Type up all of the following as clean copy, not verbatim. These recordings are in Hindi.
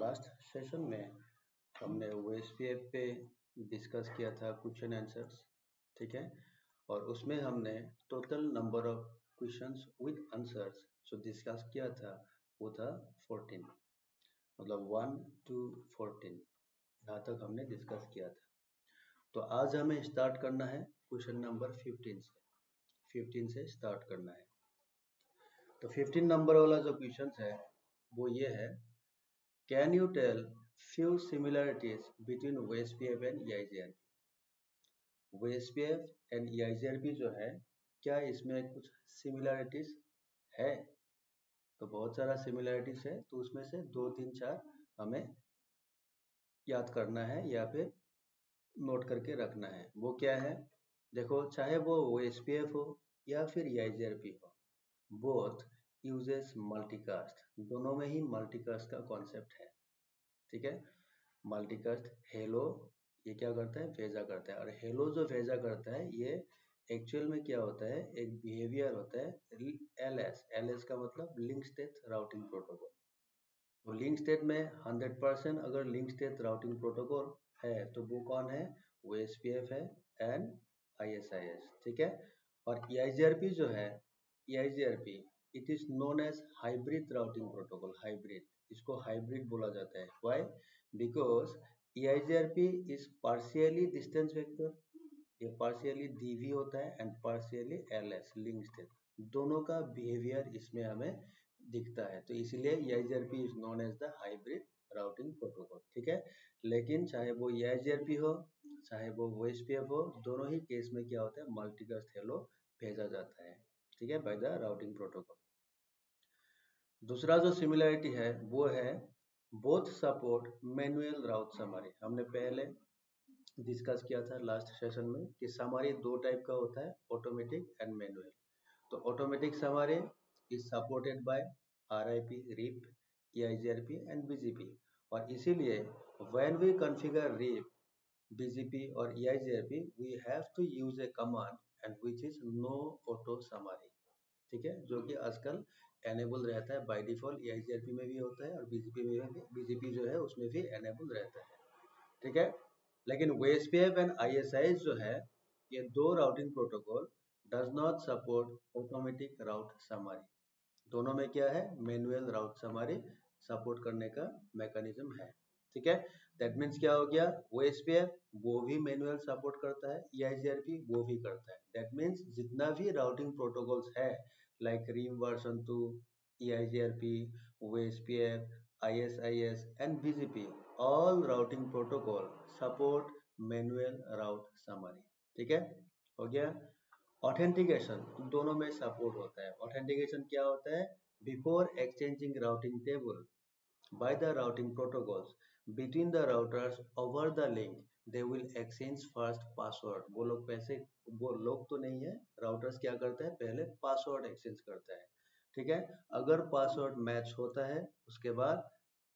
लास्ट सेशन में हमने OSPF पे डिस्कस किया था क्वेश्चन आंसर्स, ठीक है। और उसमें हमने total number of questions with answers जो डिस्कस किया था वो था 14, मतलब 1 to 14 यहाँ तक हमने डिस्कस किया था। तो आज हमें स्टार्ट करना है क्वेश्चन नंबर 15 से स्टार्ट करना है। तो 15 नंबर वाला जो क्वेश्चन है वो ये है, can you tell few similarities between OSPF and EIGRP? OSPF and EIGRP जो है, क्या इसमें कुछ सिमिलरिटीज है? तो बहुत सारा सिमिलरिटीज है, तो उसमें से 2, 3, 4 हमें याद करना है या फिर नोट करके रखना है। वो क्या है? देखो, चाहे वो OSPF हो या फिर EIGRP हो, बोथ यूजेस मल्टीकास्ट, दोनों में ही मल्टीकास्ट का कॉन्सेप्ट है, ठीक है। मल्टीकास्ट हेलो ये क्या करता है, भेजा करता है। और हेलो जो भेजा करता है ये एक्चुअल में क्या होता है, एक बिहेवियर होता है एलएस का मतलब लिंक स्टेट राउटिंग प्रोटोकॉल। तो लिंक स्टेट में 100% अगर लिंक स्टेट राउटिंग प्रोटोकॉल है तो वो कौन है, OSPF है एंड ISIS, ठीक है। और EIGRP जो है, EIGRP it is known as hybrid routing protocol. Hybrid, इसको हाइब्रिड बोला जाता है। Why? Because EIGRP is partially distance vector, ये पार्शियली DV होता है and partially LS link state, दोनों का बिहेवियर इसमें हमें दिखता है। तो इसलिए EIGRP is known as the hybrid routing protocol, ठीक है। लेकिन चाहे वो EIGRP हो चाहे वो OSPF हो, दोनों ही केस में क्या होता है, मल्टीकास्ट हेलो भेजा जाता है, ठीक है, बाय द राउटिंग प्रोटोकॉल। दूसरा जो सिमिलरिटी है वो है both support manual route summary. हमने पहले डिस्कस किया था लास्ट सेशन में कि समरी 2 टाइप का होता है, ऑटोमेटिक एंड मैनुअल। तो automatic summary is supported by RIP, RIP, EIGRP and BGP। और इसीलिए when we configure RIP, BGP और EIGRP we have to use a command and which is no auto summary, ठीक है, जो कि आजकल एनेबल रहता है बाय डिफॉल्ट। EIGRP में भी होता है और BGP में भी, BGP जो है उसमें भी एनेबल रहता है, ठीक है। लेकिन OSPF एंड ISIS जो है, ये 2 routing protocol does not support automatic route summary. दोनों में क्या है, मैनुअल राउट समरी सपोर्ट करने का मैकेनिज्म है, ठीक है। दैट मीन्स क्या हो गया, OSPF वो भी मैनुअल सपोर्ट करता है, EIGRP वो भी करता है। दैट मीन्स जितना भी राउटिंग प्रोटोकॉल्स है like RIM version 2, EIGRP, OSPF, ISIS and BGP, all routing protocol support manual route summary, ठीक है, हो गया। ऑथेंटिकेशन दोनों में सपोर्ट होता है। ऑथेंटिकेशन क्या होता है, before exchanging routing table by the routing protocols between the routers over the link they will exchange first password। वो लोग तो नहीं है, राउटर्स क्या करता है, पहले पासवर्ड एक्सचेंज करता है, ठीक है। अगर पासवर्ड मैच होता है उसके बाद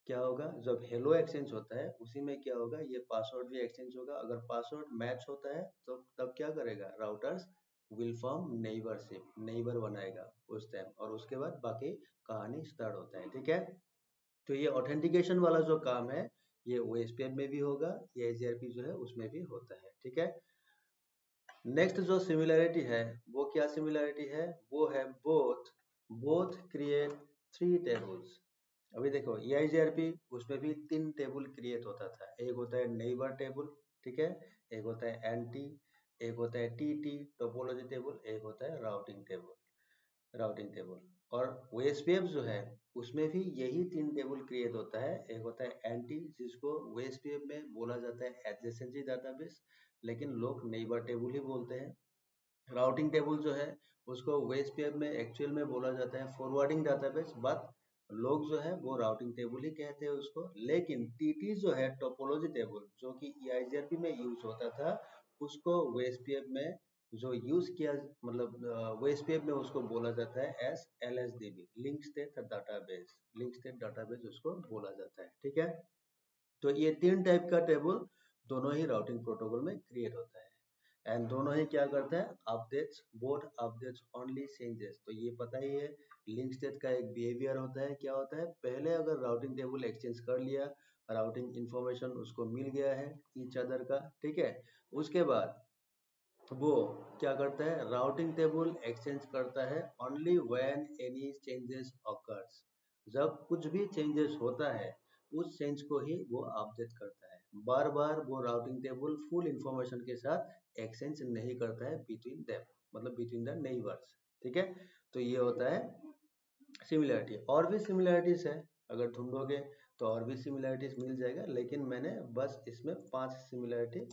क्या होगा, जब हेलो एक्सचेंज होता है उसी में क्या होगा, ये पासवर्ड भी एक्सचेंज होगा। अगर पासवर्ड मैच होता है तो तब क्या करेगा, routers will form neighbourship, neighbour बनाएगा उस टाइम, और उसके बाद बाकी कहानी स्टार्ट होता है, ठीक है। तो ये ऑथेंटिकेशन वाला जो काम है ये OSPF में भी होगा, EIGRP जो है उसमें भी होता है, ठीक है। नेक्स्ट जो सिमिलरिटी है वो क्या सिमिलरिटी है, वो है बोथ क्रिएट 3 टेबल्स। अभी देखो EIGRP उसमें भी 3 टेबल क्रिएट होता था। एक होता है नेबर टेबल, ठीक है, एक होता है NT, एक होता है TT टोपोलॉजी टेबल, एक होता है राउटिंग टेबल। और OSPF जो है उसमें भी यही 3 टेबल क्रिएट होता है। एक होता है NT जिसको OSPF में बोला जाता है एडजेसेंसी डाटाबेस, लेकिन लोग नेबर टेबल ही बोलते हैं। राउटिंग टेबल जो है उसको OSPF में एक्चुअल में बोला जाता है फॉरवर्डिंग डाटाबेस, बट लोग जो है वो राउटिंग टेबल ही कहते हैं उसको। लेकिन TT जो है टोपोलॉजी टेबल जो कि EIGRP में यूज होता था, उसको OSPF में जो यूज किया, मतलब OSPF में उसको बोला जाता है S LSDB, link state database उसको बोला जाता है, ठीक है। तो ये 3 टाइप का टेबल दोनों ही राउटिंग प्रोटोकॉल में क्रिएट होता है। एंड दोनों ही क्या करते हैं, updates, both updates only changes. तो ये पता ही है लिंक स्टेट का एक बिहेवियर होता है, क्या होता है, पहले अगर राउटिंग टेबल एक्सचेंज कर लिया, राउटिंग इंफॉर्मेशन उसको मिल गया है ईच अदर का, ठीक है, उसके बाद वो क्या करता है, राउटिंग टेबल एक्सचेंज करता है only when any changes occurs, जब कुछ भी चेंजेस होता है उस चेंज को ही वो अपडेट करता है। बार बार वो राउटिंग टेबल फुल इंफॉर्मेशन के साथ एक्सचेंज नहीं करता है बिटवीन देम, मतलब बिटवीन द नेबर्स, ठीक है। तो ये होता है सिमिलरिटी। और भी सिमिलरिटीज है, अगर ढूंढोगे तो और भी सिमिलरिटीज मिल जाएगा, लेकिन मैंने बस इसमें 5 सिमिलरिटी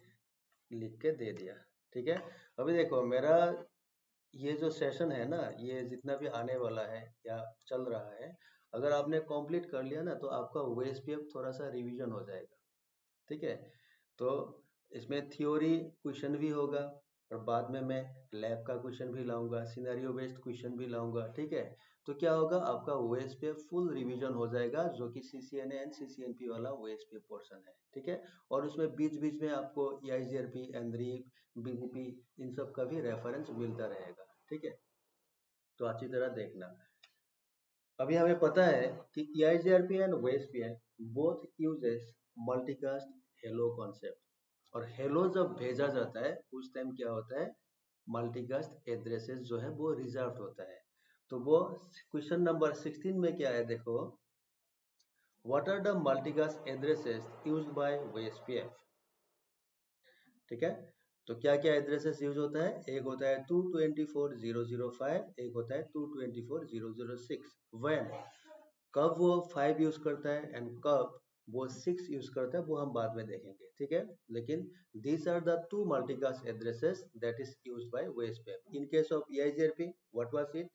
लिख के दे दिया, ठीक है। अभी देखो मेरा ये जो सेशन है ना, ये जितना भी आने वाला है या चल रहा है, अगर आपने कंप्लीट कर लिया ना तो आपका ओएसपीएफ थोड़ा सा रिवीजन हो जाएगा, ठीक है। तो इसमें थ्योरी क्वेश्चन भी होगा, और बाद में मैं लैब का क्वेश्चन भी लाऊंगा, सिनेरियो बेस्ड क्वेश्चन भी लाऊंगा, ठीक है। तो क्या होगा, आपका ओएसपीएफ फुल रिवीजन हो जाएगा, जो कि सीसीएनए एंड सीसीएनपी वाला ओएसपीएफ पोर्शन है, ठीक है। और उसमें बीच बीच में आपको ईआईजीआरपी, एनरीप, बीजीपी, इन सब का भी रेफरेंस मिलता रहेगा, ठीक है। तो अच्छी तरह देखना। अभी हमें पता है कि EIGRP and OSPF both uses multicast hello concept, और हेलो जब भेजा जाता है उस टाइम क्या होता है, मल्टीकास्ट एड्रेसेस जो है वो रिजर्व होता है। तो वो क्वेश्चन नंबर 16 में क्या है, देखो, what are the multicast addresses used by OSPF, ठीक है। तो क्या क्या एड्रेसेस यूज होता है, एक होता है 224.0.0.5, एक होता है 224.0.0.6। व्हेन, कब वो 5 यूज करता है एंड कब वो 6 यूज करता है वो हम बाद में देखेंगे, ठीक है। लेकिन these are the two multicast addresses that is used by OSPF. In case of EIGRP, what was it?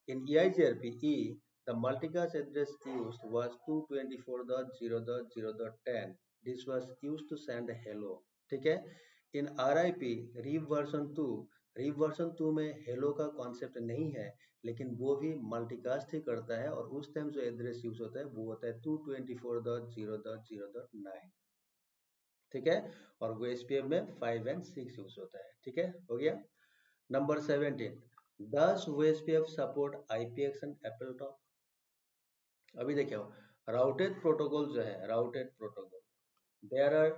In EIGRP E, the multicast address used was 224.0.0.10. This was used to send hello, ठीक है। इन RIP RIP version 2, RIP version 2 में हेलो का कॉन्सेप्ट नहीं है, लेकिन वो भी मल्टीकास्ट ही करता है, और उस टाइम जो एड्रेस यूज होता है वो होता है 224.0.0.9, ठीक है। और वो एसपीएफ में 5 एंड 6 यूज होता है, ठीक है, हो गया। Number 17, does OSPF support IPX and AppleTalk. अभी देखिए, राउटेड प्रोटोकॉल जो है, routed protocol, there are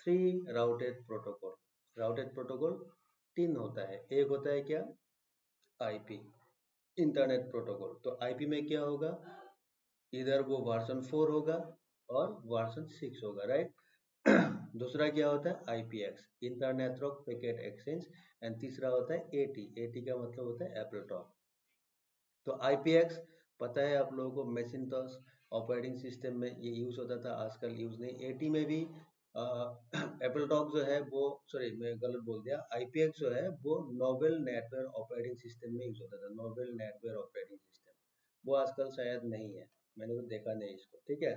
3 routed protocol. Routed protocol 3 होता है, एक होता है क्या, आईपी, इंटरनेट प्रोटोकॉल। तो आईपी में क्या होगा, इधर वो वर्जन 4 होगा और वर्जन 6 होगा, राइट। दूसरा क्या होता है, IPX, internetwork packet exchange, and तीसरा होता है एटी, एटी का मतलब होता है एप्पल टॉक। तो आईपीएक्स पता है आप लोगों को, मैकिन्टॉश ऑपरेटिंग सिस्टम में ये यूज होता था, आजकल यूज नहीं। एटी में भी एप्पल टॉक जो है वो, सॉरी मैं गलत बोल दिया, आईपीएक्स जो है वो नोवेल नेटवर्क ऑपरेटिंग सिस्टम में यूज होता था, नोवेल नेटवर्क ऑपरेटिंग सिस्टम, वो आजकल शायद नहीं है, मैंने तो देखा नहीं इसको, ठीक है।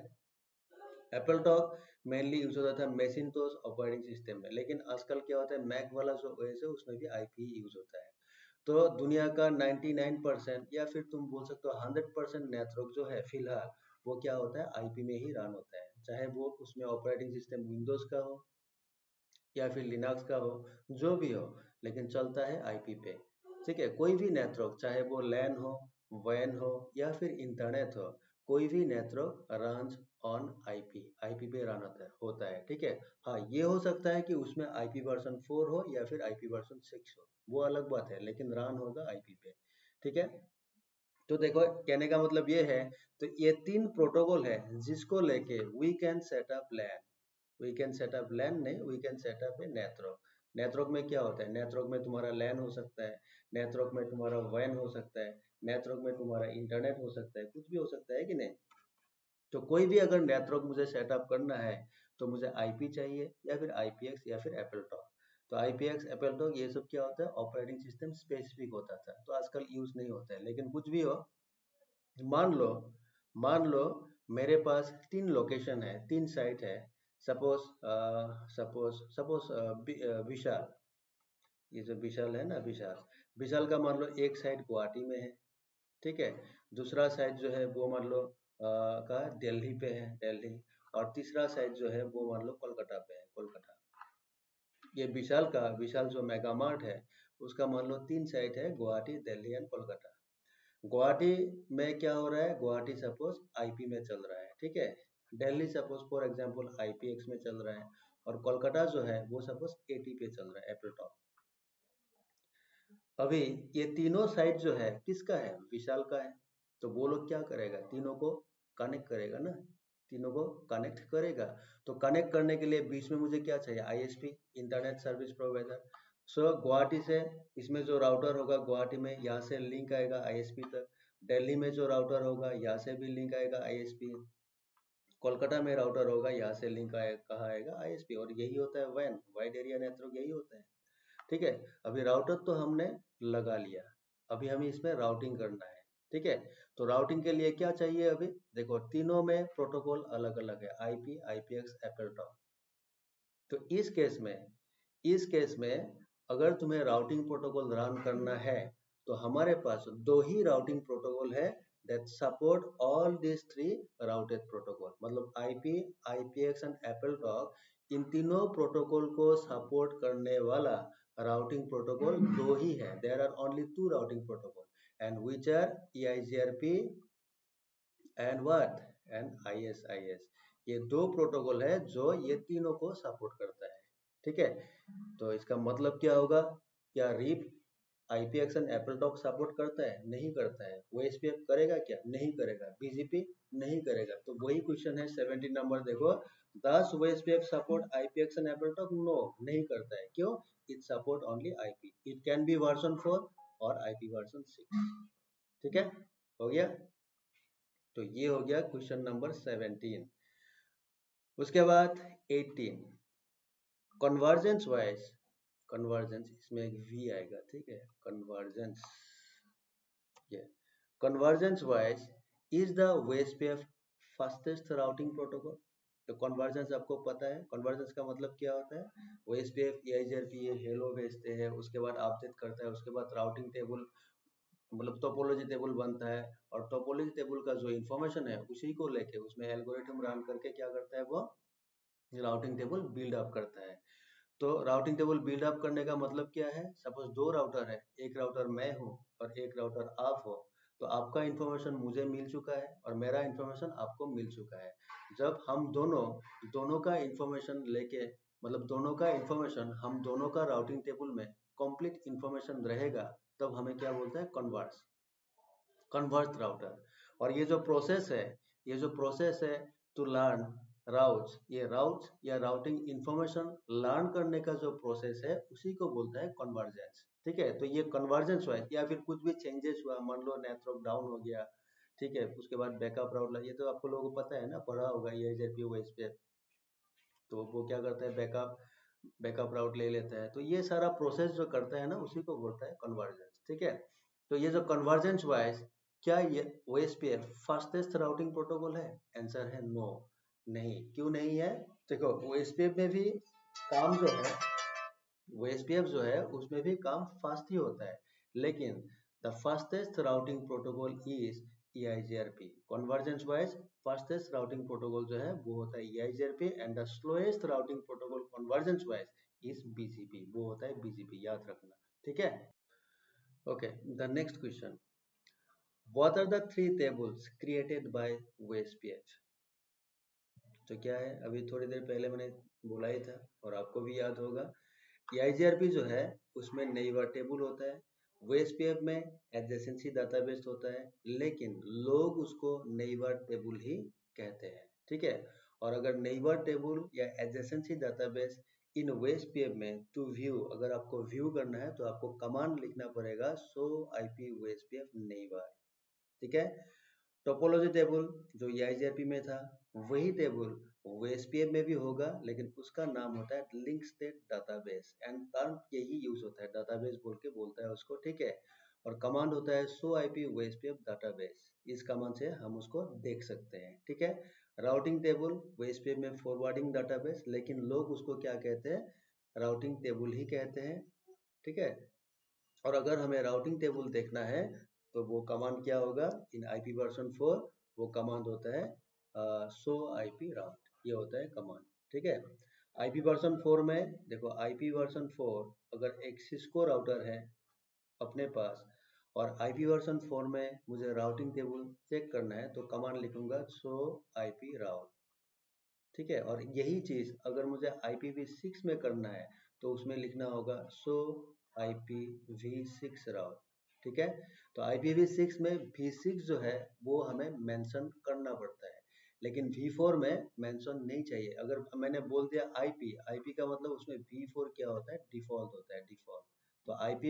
एप्पल टॉक मेनली यूज होता था मैकिन्टॉश ऑपरेटिंग सिस्टम में, लेकिन आजकल क्या होता है, मैक वाला जो ओएस है उसमें भी आईपी यूज होता है। तो दुनिया का 99% या फिर तुम बोल सकते हो 100% नेटवर्क जो है फिलहाल, वो क्या होता है, आईपी में ही रन होता है, चाहे वो उसमें ऑपरेटिंग सिस्टम विंडोज का हो या फिर लिनक्स का हो, जो भी हो, लेकिन चलता है आईपी पे, ठीक है। कोई भी नेटवर्क, चाहे वो लैन हो, वैन हो या फिर इंटरनेट हो, कोई भी network run on IP, IP पे रन होता है, ठीक है। हाँ, ये हो सकता है कि उसमें आईपी वर्जन 4 हो या फिर आईपी वर्जन 6 हो, वो अलग बात है, लेकिन रन होगा आईपी पे, ठीक है। तो देखो कहने का मतलब ये है, तो ये 3 प्रोटोकॉल है जिसको लेके we can set up LAN, we can set up LAN नहीं, we can set up a network. Network में क्या होता है, नेटवर्क में तुम्हारा लैन हो सकता है, नेटवर्क में तुम्हारा वैन हो सकता है, नेटवर्क में तुम्हारा इंटरनेट हो सकता है, कुछ भी हो सकता है कि नहीं। तो कोई भी अगर नेटवर्क मुझे सेटअप करना है तो मुझे आईपी चाहिए या फिर आईपीएक्स या फिर एप्पल टॉक। तो आईपीएक्स, एप्पल टॉक, ये सब क्या होता है, ऑपरेटिंग सिस्टम स्पेसिफिक होता था, तो आजकल यूज नहीं होता है। लेकिन कुछ भी हो, मान लो, मान लो मेरे पास 3 लोकेशन है, 3 साइट है, सपोज सपोज सपोज विशाल, ये जो विशाल है ना, विशाल, विशाल का मान लो एक साइड गुवाहाटी में है, ठीक है। दूसरा साइड जो है वो मान लो का दिल्ली पे है, दिल्ली, और तीसरा साइड जो है वो मान लो कोलकाता पे है, कोलकाता। ये विशाल जो मेगा मार्ट है उसका मान लो 3 साइट है, गुवाहाटी, दिल्ली एंड कोलकाता। गुवाहाटी में क्या हो रहा है, गुवाहाटी सपोज आईपी में चल रहा है, ठीक है। Delhi suppose for example IPX में चल रहा है, और कोलकाता जो है वो सपोज एटी पे चल रहा है, एप्पल टॉप। अभी ये तीनों साइट जो है किसका है, विशाल का है। तो वो लोग क्या करेगा, तीनों को कनेक्ट करेगा ना, तीनों को कनेक्ट करेगा। तो कनेक्ट करने के लिए बीच में मुझे क्या चाहिए, आईएसपी, इंटरनेट सर्विस प्रोवाइडर। सो गुवाहाटी से इसमें जो राउटर होगा गुवाहाटी में, यहाँ से लिंक आएगा आईएसपी तक। दिल्ली में जो राउटर होगा यहाँ से भी लिंक आएगा आईएसपी। कोलकाता में राउटर होगा यहाँ से लिंक आएगा, कहाँ आएगा, आईएसपी। और यही होता है वैन, वाइड एरिया नेटवर्क, यही होता है, ठीक है। अभी राउटर तो हमने लगा लिया, अभी हमें इसमें राउटिंग करना है, ठीक है। तो राउटिंग के लिए क्या चाहिए, अभी देखो तीनों में प्रोटोकॉल अलग अलग है, आईपी, आईपीएक्स, एप्पल टॉप। तो इस केस में अगर तुम्हें राउटिंग प्रोटोकॉल रन करना है तो हमारे पास दो ही राउटिंग प्रोटोकॉल है that support all these three routed protocol। मतलब IP, IPX and Apple talk, इन तीनों प्रोटोकॉल को सपोर्ट करने वाला राउटिंग प्रोटोकॉल दो ही है। There are only two routing protocol and which are EIGRP and what, and ISIS। ये दो प्रोटोकॉल है जो ये तीनों को सपोर्ट करता है, ठीक है। तो इसका मतलब क्या होगा, क्या RIP IPX and Apple top support करता है, नहीं करता है। ओएसपीएफ करेगा क्या, नहीं करेगा। बीजीपी नहीं करेगा। तो वही क्वेश्चन है 17 नंबर, देखो does OSPF support IPX and Apple top, no नहीं करता है। क्यों, it support only IP, it can be version 4 और आईपी वर्जन 6, ठीक है, हो गया। तो ये हो गया क्वेश्चन नंबर 17। उसके बाद 18, कन्वर्जेंस वाइज, कन्वर्जेंस इसमें एक वी आएगा, ठीक है, कन्वर्जेंस, ये convergence wise is the OSPF fastest routing protocol. तो कन्वर्जेंस आपको पता है, कन्वर्जेंस का मतलब क्या होता है, OSPF EIGRP ये हेलो भेजते हैं, उसके बाद अपडेट करता है, उसके बाद राउटिंग टेबल मतलब टोपोलॉजी टेबल बनता है, और टोपोलॉजी टेबल का जो इन्फॉर्मेशन है उसी को लेके उसमें एल्गोरिथम रन करके क्या करता है, वो राउटिंग टेबल बिल्ड अप करता है। तो राउटिंग टेबल बिल्ड अप करने का मतलब क्या है, सपोज दो राउटर है, एक राउटर मैं हूँ और एक राउटर आप हो। तो आपका इंफॉर्मेशन मुझे मिल चुका है और मेरा इंफॉर्मेशन आपको मिल चुका है। जब हम दोनों का इंफॉर्मेशन लेके, मतलब दोनों का इंफॉर्मेशन हम दोनों का राउटिंग टेबल में कंप्लीट इंफॉर्मेशन रहेगा, तब हमें क्या बोलते हैं, कन्वर्ट राउटर। और ये जो प्रोसेस है टू लर्न राउट्स, ये राउट्स या राउटिंग इंफॉर्मेशन लर्न करने का जो प्रोसेस है उसी को बोलता है कन्वर्जेंस, ठीक है। तो ये कन्वर्जेंस हुआ है, या फिर कुछ भी चेंजेस हुआ, मान लो नेटवर्क डाउन हो गया, ठीक है, उसके बाद बैकअप राउट, ये तो आपको लोगों को पता है ना, पढ़ा होगा EIGRP OSPF। तो वो क्या करता है, बैकअप राउट ले लेता है। तो ये सारा प्रोसेस जो करता है ना उसी को बोलता है कन्वर्जेंस, ठीक है। तो ये जो कन्वर्जेंस वाइज, क्या ये OSPF फास्टेस्ट राउटिंग प्रोटोकॉल है, आंसर है नो, नहीं। क्यों नहीं है, देखो OSPF में भी काम जो है, OSPF जो है उसमें भी काम फास्ट ही होता है, लेकिन the fastest routing protocol is EIGRP। Convergence wise fastest routing protocol जो है वो होता है EIGRP, and the slowest routing protocol convergence wise is BGP, वो होता है BGP, याद रखना, ठीक है। Okay, the next question, what are the three tables created by OSPF। तो क्या है, अभी थोड़ी देर पहले मैंने बोला ही था और आपको भी याद होगा, EIGRP जो है उसमें नेइबर टेबल होता है, OSPF में एडजेसेंसी डाटाबेस होता है, लेकिन लोग उसको नेइबर टेबल ही कहते हैं, ठीक है। और अगर नेइबर टेबल या एडजेसेंसी डाटाबेस इन OSPF में टू व्यू, अगर आपको व्यू करना है तो आपको कमांड लिखना पड़ेगा शो IP OSPF नेइबर, ठीक है। टोपोलॉजी टेबल जो EIGRP में था, वही टेबल OSPF में भी होगा, लेकिन उसका नाम होता है link state database, and term यही यूज होता है, डाटाबेस बोल के बोलता है उसको, ठीक है। और कमांड होता है शो IP OSPF डाटाबेस, इस कमांड से हम उसको देख सकते हैं, ठीक है। राउटिंग टेबल OSPF में फॉरवर्डिंग डाटाबेस, लेकिन लोग उसको क्या कहते हैं, राउटिंग टेबल ही कहते हैं, ठीक है। और अगर हमें राउटिंग टेबल देखना है तो वो कमांड क्या होगा, इन IP वर्जन 4 वो कमांड होता है शो IP राउट, ये होता है कमांड, ठीक है। आईपी वर्जन 4 में देखो, आईपी वर्जन 4 अगर एक सिस्को राउटर है अपने पास और आईपी वर्जन 4 में मुझे राउटिंग टेबल चेक करना है, तो कमांड लिखूंगा शो आईपी राउट। ठीक है, और यही चीज अगर मुझे IPv6 में करना है तो उसमें लिखना होगा शो IPv6 राउट। ठीक है, तो IPv6 में V6 जो है वो हमें मेंशन करना पड़ता है, लेकिन V4 में मेंशन नहीं चाहिए। अगर मैंने बोल दिया IP का मतलब उसमें V4 क्या होता है, डिफॉल्ट होता है, डिफॉल्ट। तो IP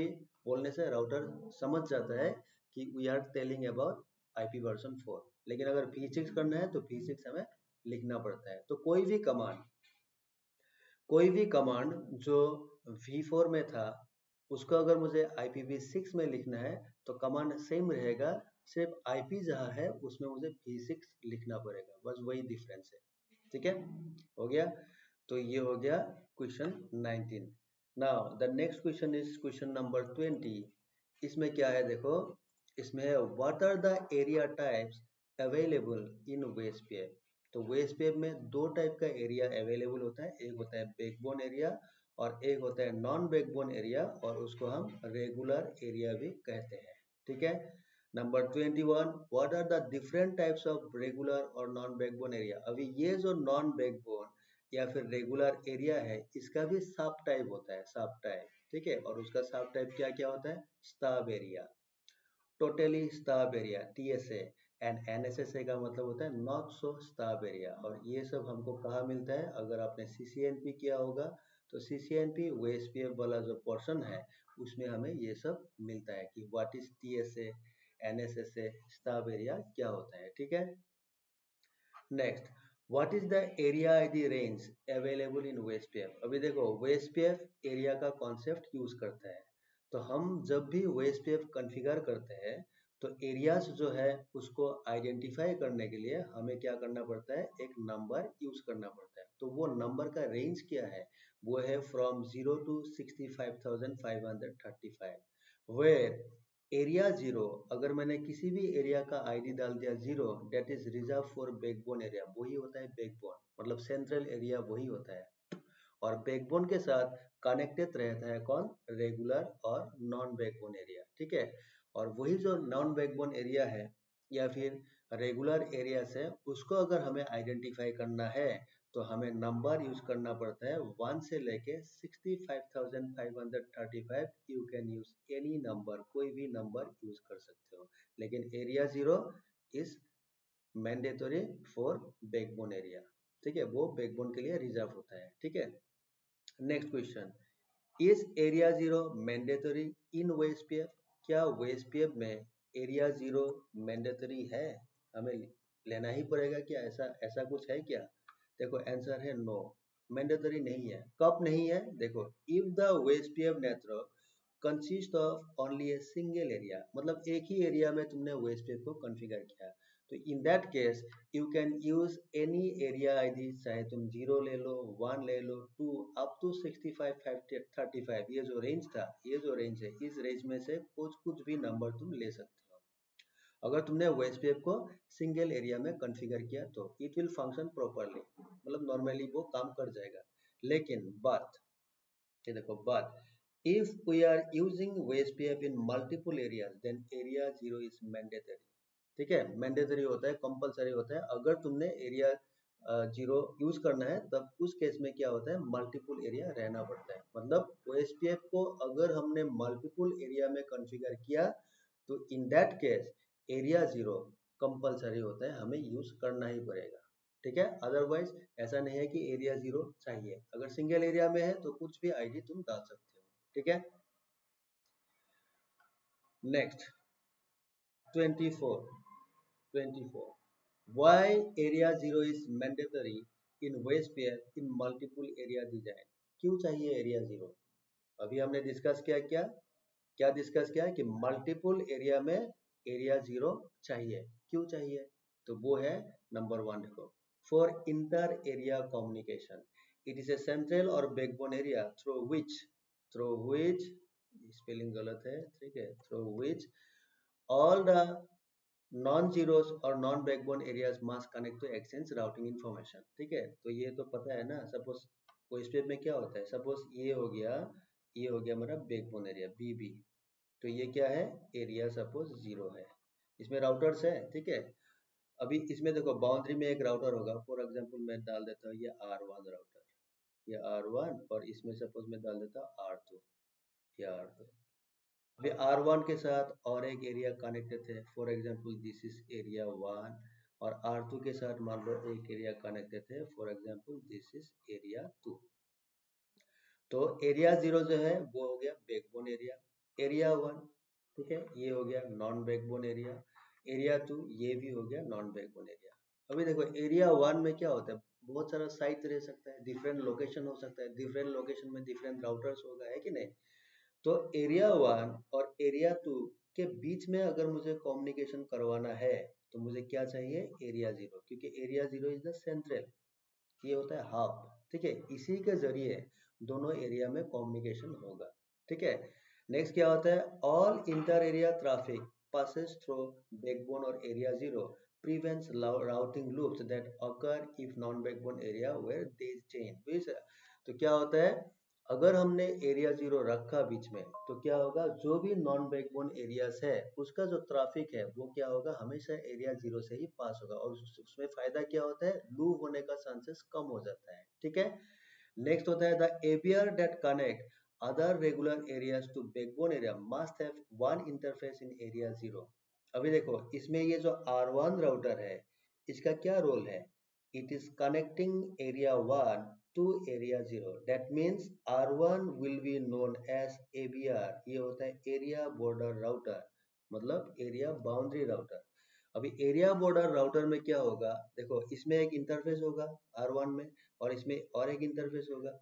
बोलने से राउटर समझ जाता है कि we are telling about IP version 4। लेकिन अगर V6 करना है तो V6 हमें लिखना पड़ता है। तो कोई भी कमांड जो V4 में था उसको अगर मुझे IPv6 में लिखना है तो कमांड सेम रहेगा, सिर्फ IP जहाँ है उसमें मुझे V6 लिखना पड़ेगा, बस वही डिफरेंस है। ठीक है, हो गया। तो ये हो गया question 19। Now the next question is question number 20। इसमें क्या है देखो, इसमें है what are the area types available in OSPF. तो वेस्टपेप में दो टाइप का एरिया अवेलेबल होता है, एक होता है बैकबोन एरिया और एक होता है नॉन बैकबोन एरिया, और उसको हम रेगुलर एरिया भी कहते हैं। ठीक है, number 21, what are the different types of regular और नॉन बैकबोन एरिया। अभी ये जो नॉन बैकबोन या फिर रेगुलर एरिया है इसका भी सब टाइप होता है, सब टाइप। ठीक है, और उसका सब टाइप क्या क्या होता है, stub area, totally stub area TSA, and NSSA का मतलब होता है नॉट सो स्टब एरिया। और ये सब हमको कहाँ मिलता है, अगर आपने CCNP किया होगा तो CCNP OSPF वाला जो पोर्शन है उसमें हमें ये सब मिलता है कि what is TSA, NSSA, stub area क्या होता है। ठीक है, next, what is the area ID range available in OSPF। अभी देखो OSPF एरिया का कॉन्सेप्ट यूज करता है, तो हम जब भी OSPF कॉन्फ़िगर करते हैं तो एरियाज जो है उसको आइडेंटिफाई करने के लिए हमें क्या करना पड़ता है, एक नंबर यूज करना पड़ता है। तो वो नंबर का रेंज क्या है, वो है फ्रॉम 0 to 65,535, वेयर एरिया 0, अगर मैंने किसी भी एरिया का ID डाल दिया 0, that is reserve for backbone area. वही होता है बैकबोन, मतलब सेंट्रल एरिया वही होता है। और बैकबोन के साथ कनेक्टेड रहता है कौन, रेगुलर और नॉन बैकबोन एरिया। ठीक है, और वही जो नॉन बैकबोन एरिया है या फिर रेगुलर एरिया है उसको अगर हमें आइडेंटिफाई करना है तो हमें नंबर यूज करना पड़ता है 1 से लेके 65,535। You can use any number, कोई भी नंबर यूज कर सकते हो, लेकिन area 0 is mandatory for backbone area. ठीक है, वो बैकबोन के लिए रिजर्व होता है। ठीक है, next question, is area 0 mandatory in OSPF। क्या OSPF में एरिया 0 मैंडेटरी है, हमें लेना ही पड़ेगा क्या, ऐसा ऐसा कुछ है क्या। देखो आंसर है नो, मैंडेटरी नहीं है। कब नहीं है, देखो if the OSPF network consist of only a single area, मतलब एक ही एरिया में तुमने OSPF को कॉन्फ़िगर किया, तो in that case you can use any area ID, चाहे तुम 0 ले लो, 1 ले लो, 2 अप टू 65,535। ये जो रेंज था, ये जो रेंज है, इस रेंज में से कुछ भी नंबर तुम ले सकते हो। अगर तुमने OSPF को सिंगल एरिया में कॉन्फ़िगर किया तो इट विल फंक्शन प्रॉपरली, मतलब नॉर्मली वो काम कर जाएगा। लेकिन बात ये देखो, but if we are using OSPF in multiple areas then area 0 is mandatory। ठीक है, मैंडेटरी होता है, कंपलसरी होता है। अगर तुमने एरिया 0 यूज करना है तब उस केस में क्या होता है, मल्टीपल एरिया रहना पड़ता है। मतलब OSPF को अगर हमने मल्टीपल एरिया में कॉन्फ़िगर किया तो in that case area 0 compulsory होता है, हमें यूज करना ही पड़ेगा। ठीक है, अदरवाइज ऐसा नहीं है कि एरिया 0 चाहिए। अगर सिंगल एरिया में है तो कुछ भी ID तुम डाल सकते हो। ठीक है, next 24, why area 0 is mandatory in OSPF in multiple area design। क्यों चाहिए एरिया 0। अभी हमने डिस्कस किया क्या डिस्कस किया कि मल्टीपल एरिया में एरिया 0 चाहिए। क्यों चाहिए, तो वो है नंबर 1, देखो for inter area communication, it is a central और backbone area through which spelling गलत है, ठीक है, through which all the non zeros और non backbone areas must connect to exchange routing information. ठीक है, तो ये तो पता है ना, सपोज OSPF में क्या होता है, सपोज ये हो गया हमारा बैकबोन एरिया BB, तो ये क्या है, एरिया सपोज 0 है, इसमें राउटर्स है, ठीक है। अभी इसमें देखो बाउंड्री में एक राउटर होगा, फॉर एग्जांपल मैं डाल देता हूँ ये R1 राउटर, ये R1, और इसमें सपोज मैं डाल देता हूँ R2, ये R2। अभी R1 के साथ और एक एरिया कनेक्टेड है, for example this is area 1, और R2 के साथ मान लो एक एरिया कनेक्टेड है, for example this is area 2। तो एरिया 0 जो है वो हो गया बैकबोन एरिया, एरिया 1, ठीक है, ये हो गया नॉन बैकबोन एरिया, एरिया 2 ये भी हो गया नॉन बैकबोन एरिया। अभी देखो एरिया 1 में क्या होता है, बहुत सारा साइट रह सकता है, डिफरेंट लोकेशन हो सकता है, डिफरेंट लोकेशन में डिफरेंट राउटर्स होगा, है कि नहीं। तो एरिया 1 और एरिया 2 के बीच में अगर मुझे कम्युनिकेशन करवाना है तो मुझे क्या चाहिए, एरिया 0, क्योंकि एरिया 0 इज द सेंट्रल, ये होता है हब, ठीक है, इसी के जरिए दोनों एरिया में कम्युनिकेशन होगा, ठीक है। नेक्स्ट क्या होता है, all inter area traffic passes through backbone or area 0 prevents routing loops that occur if non-backbone area where they change। तो क्या होता है, अगर हमने एरिया 0 रखा बीच में तो क्या होगा, जो भी नॉन बैकबोन एरियाज है उसका जो ट्रैफिक है वो क्या होगा, हमेशा एरिया 0 से ही पास होगा, और उसमें फायदा क्या होता है, लूप होने का चांसेस कम हो जाता है, ठीक है। नेक्स्ट होता है the ABR that connect other regular areas to backbone area must have one interface in area 0। अभी देखो इसमें ये जो R1 राउटर है इसका क्या रोल है, it is connecting area 1 to area 0, that means R1 will be known as ABR, ये होता है एरिया बॉर्डर राउटर, मतलब एरिया बाउंड्री राउटर। अभी एरिया बॉर्डर राउटर में क्या होगा, देखो इसमें एक इंटरफेस होगा R1 में, और इसमें और एक इंटरफेस होगा,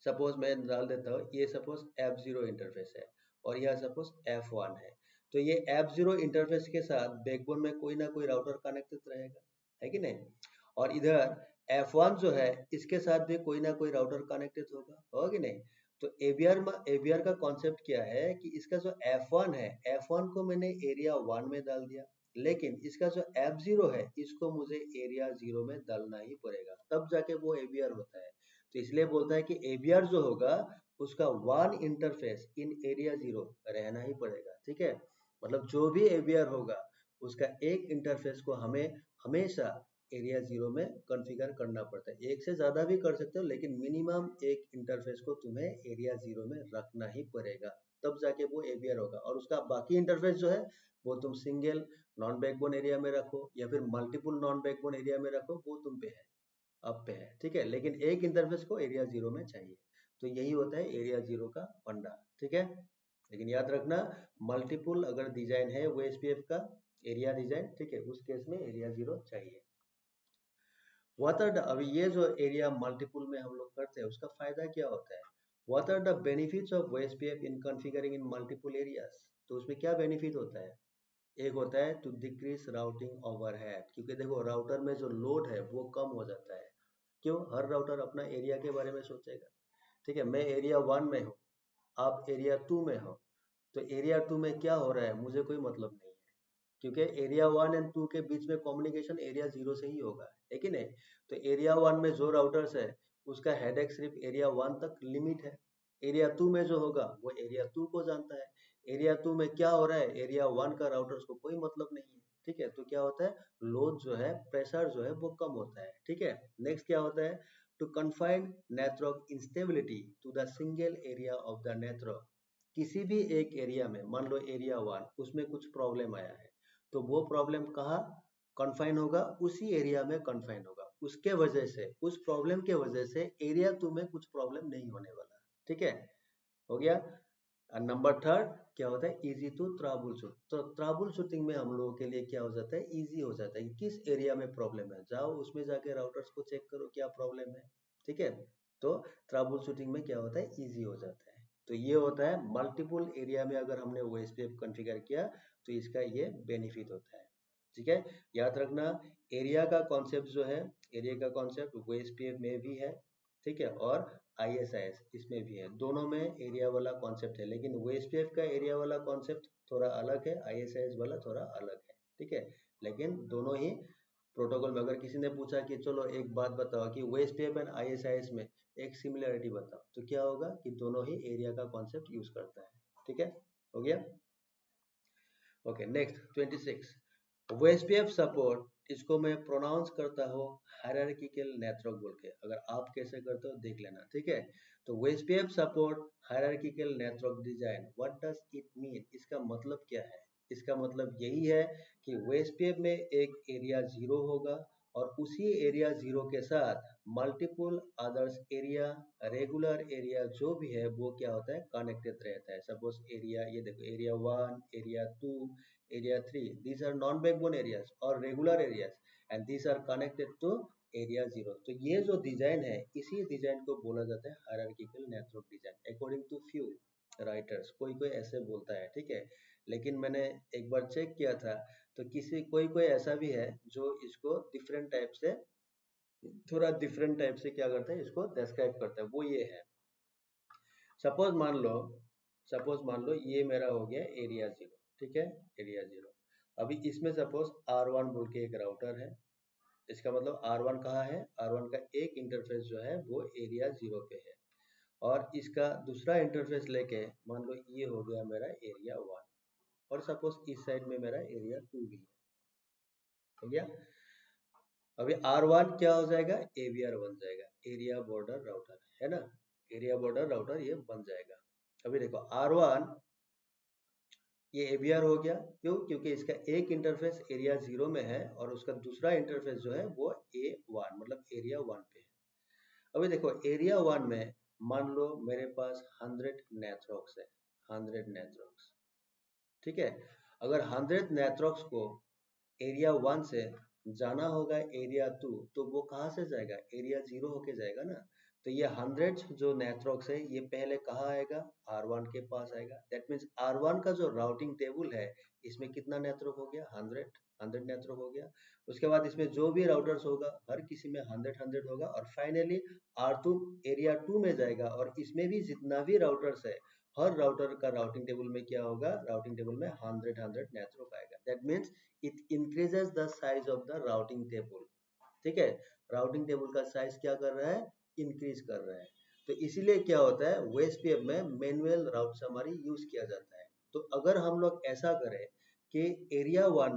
सपोज मैं डाल देता हूँ ये सपोज F0 इंटरफेस है और यह सपोज F1 है, तो ये F0 इंटरफेस के साथ बैकबोन में कोई ना कोई राउटर कनेक्टेड रहेगा, है कि नहीं, और इधर F1 जो है इसके साथ भी कोई ना कोई राउटर कनेक्टेड होगा कि नहीं। तो एबीआर का कॉन्सेप्ट क्या है कि इसका जो F1 है, F1 को मैंने एरिया 1 में डाल दिया, लेकिन इसका जो F0 है इसको मुझे एरिया 0 में डालना ही पड़ेगा, तब जाके वो एबीआर होता है। तो इसलिए बोलता है कि एबीआर जो होगा उसका वन इंटरफेस इन एरिया 0 रहना ही पड़ेगा, ठीक है। मतलब जो भी एबीआर होगा उसका एक इंटरफेस को हमें हमेशा एरिया 0 में कॉन्फ़िगर करना पड़ता है, एक से ज्यादा भी कर सकते हो लेकिन मिनिमम एक इंटरफेस को तुम्हें एरिया 0 में रखना ही पड़ेगा, तब जाके वो एबीआर होगा। और उसका बाकी इंटरफेस जो है वो तुम सिंगल नॉन बैकबोन एरिया में रखो या फिर मल्टीपल नॉन बैकबोन एरिया में रखो, वो तुम पे है, अब पे है, ठीक है, लेकिन एक इंटरफेस को एरिया 0 में चाहिए। तो यही होता है एरिया 0 का फंडा, ठीक है। लेकिन याद रखना मल्टीपल अगर डिजाइन है OSPF का एरिया डिजाइन, ठीक है, उस केस में एरिया 0 चाहिए। अभी ये जो एरिया मल्टीपल में हम लोग करते हैं उसका फायदा क्या होता है, what are the benefits of OSPF in configuring in multiple areas. तो उसमें क्या बेनिफिट होता है, एक होता है टू डिक्रीज राउटिंग ओवरहेड, क्योंकि देखो राउटर में जो लोड है वो कम हो जाता है, क्यों, हर राउटर अपना एरिया के बारे में सोचेगा, ठीक है। मैं एरिया 1 में हूँ, आप एरिया 2 में हो, तो एरिया 2 में क्या हो रहा है मुझे कोई मतलब नहीं है, क्योंकि एरिया 1 एंड 2 के बीच में कम्युनिकेशन एरिया 0 से ही होगा, है कि नहीं। तो एरिया 1 में जो राउटर्स है उसका हेडेक सिर्फ एरिया 1 तक लिमिट है, एरिया 2 में जो होगा वो एरिया 2 को जानता है, एरिया 2 में क्या हो रहा है एरिया 1 का राउटर्स को कोई मतलब नहीं है, ठीक है। तो क्या होता है, लोड जो है, प्रेशर जो है वो कम होता है, ठीक है। नेक्स्ट क्या होता है, to confine network instability to the single area of the network. किसी भी एक एरिया में, मान लो एरिया 1 उसमें कुछ प्रॉब्लम आया है, तो वो प्रॉब्लम कहाँ कन्फाइन होगा, उसी एरिया में कन्फाइन होगा, उसके वजह से, उस प्रॉब्लम के वजह से एरिया 2 में कुछ प्रॉब्लम नहीं होने वाला, ठीक है, हो गया। नंबर थर्ड क्या होता है, इजी टू ट्रबल शूट। तो ट्रबल शूटिंग में हम लोगों के लिए क्या हो जाता है, इजी हो जाता है कि किस एरिया में प्रॉब्लम है, जाओ उसमें जाके राउटर्स को चेक करो क्या प्रॉब्लम है, ठीक है। तो ट्रबल शूटिंग में क्या होता है, इजी हो जाता है। तो ये होता है मल्टीपल एरिया में अगर हमने OSPF कॉन्फ़िगर किया तो इसका ये बेनिफिट होता है, ठीक है। याद रखना एरिया का कॉन्सेप्ट जो है, एरिया का कॉन्सेप्ट OSPF में भी है, ठीक है, और ISIS इसमें भी है, दोनों में एरिया वाला कॉन्सेप्ट है, लेकिन OSPF का एरिया वाला कॉन्सेप्ट थोड़ा अलग है, ISIS वाला थोड़ा अलग है, ठीक है, लेकिन दोनों ही प्रोटोकॉल में अगर किसी ने पूछा कि चलो एक बात बताओ कि वेस्टवेव एंड आईएसआईएस में एक सिमिलरिटी बताओ, तो क्या होगा कि दोनों ही एरिया का कॉन्सेप्ट यूज करता है। ठीक है, हो गया। ओके, नेक्स्ट 26 वेस्टवेव सपोर्ट, इसको मैं प्रोनाउंस करता हूँ हायरार्किकल नेटवर्क बोल के, अगर आप कैसे करते हो देख लेना। ठीक है, तो OSPF support hierarchical network design, what does it mean, इसका मतलब क्या है? इसका मतलब यही है कि वेस्टवेव में एक एरिया जीरो होगा और उसी एरिया जीरो के साथ multiple others area, regular area जो भी है वो क्या होता है, कनेक्टेड रहता है। सपोज एरिया, ये देखो area 1, area 2, area 3, these are non backbone areas or regular areas and these are connected to area 0। तो ये जो डिजाइन है, इसी डिजाइन को बोला जाता है hierarchical network design according to few writers. कोई कोई ऐसे बोलता है, ठीक है, लेकिन मैंने एक बार चेक किया था तो कोई कोई ऐसा भी है जो इसको डिफरेंट टाइप से, थोड़ा डिफरेंट टाइप से क्या करता है, इसको डिस्क्राइब करता है। वो ये है, सपोज मान लो ये मेरा हो गया एरिया 0। ठीक है, एरिया 0। अभी इसमें सपोज R1 बोल के एक राउटर है, इसका मतलब R1 कहाँ है, R1 का एक इंटरफेस जो है वो एरिया 0 पे है, और इसका दूसरा इंटरफेस लेके मान लो ये हो गया मेरा एरिया 1, और सपोज इस साइड में मेरा एरिया 2 भी है। हो गया। अभी R1 क्या हो जाएगा, ABR बन जाएगा, एरिया बॉर्डर राउटर, है ना, एरिया बॉर्डर राउटर ये बन जाएगा। अभी देखो R1 ये ABR हो गया, क्यों, क्योंकि इसका एक इंटरफेस एरिया 0 में है और उसका दूसरा इंटरफेस जो है वो A1 मतलब एरिया 1 पे है। अभी देखो एरिया 1 में मान लो मेरे पास 100 नेटवर्क्स है, 100 नेटवर्क्स। ठीक है, अगर 100 नेटवर्क्स को एरिया 1 से जाना होगा एरिया 2, तो वो कहाँ से जाएगा, एरिया 0 होके जाएगा ना। तो ये 100 जो नेटवर्क्स है ये पहले कहाँ आएगा, R1 के पास आएगा। दैट मीन्स R1 का जो राउटिंग टेबल है इसमें कितना नेटवर्क हो गया, 100 नेटवर्क हो गया। उसके बाद इसमें जो भी राउटर्स होगा हर किसी में 100 होगा, और फाइनली R2 एरिया 2 में जाएगा, और इसमें भी जितना भी राउटर्स है हर राउटर का राउटिंग टेबल में क्या होगा, राउटिंग टेबल में 100 नेटवर्क आएगा। That means it increases the size of the routing table. ठीक है, राउटिंग टेबल का साइज क्या कर रहा है, इंक्रीज कर रहा है। तो इसीलिए क्या होता है, वेस्टवेव में मैनुअल राउट समरी यूज किया जाता है। तो अगर हम लोग ऐसा करें कि एरिया वन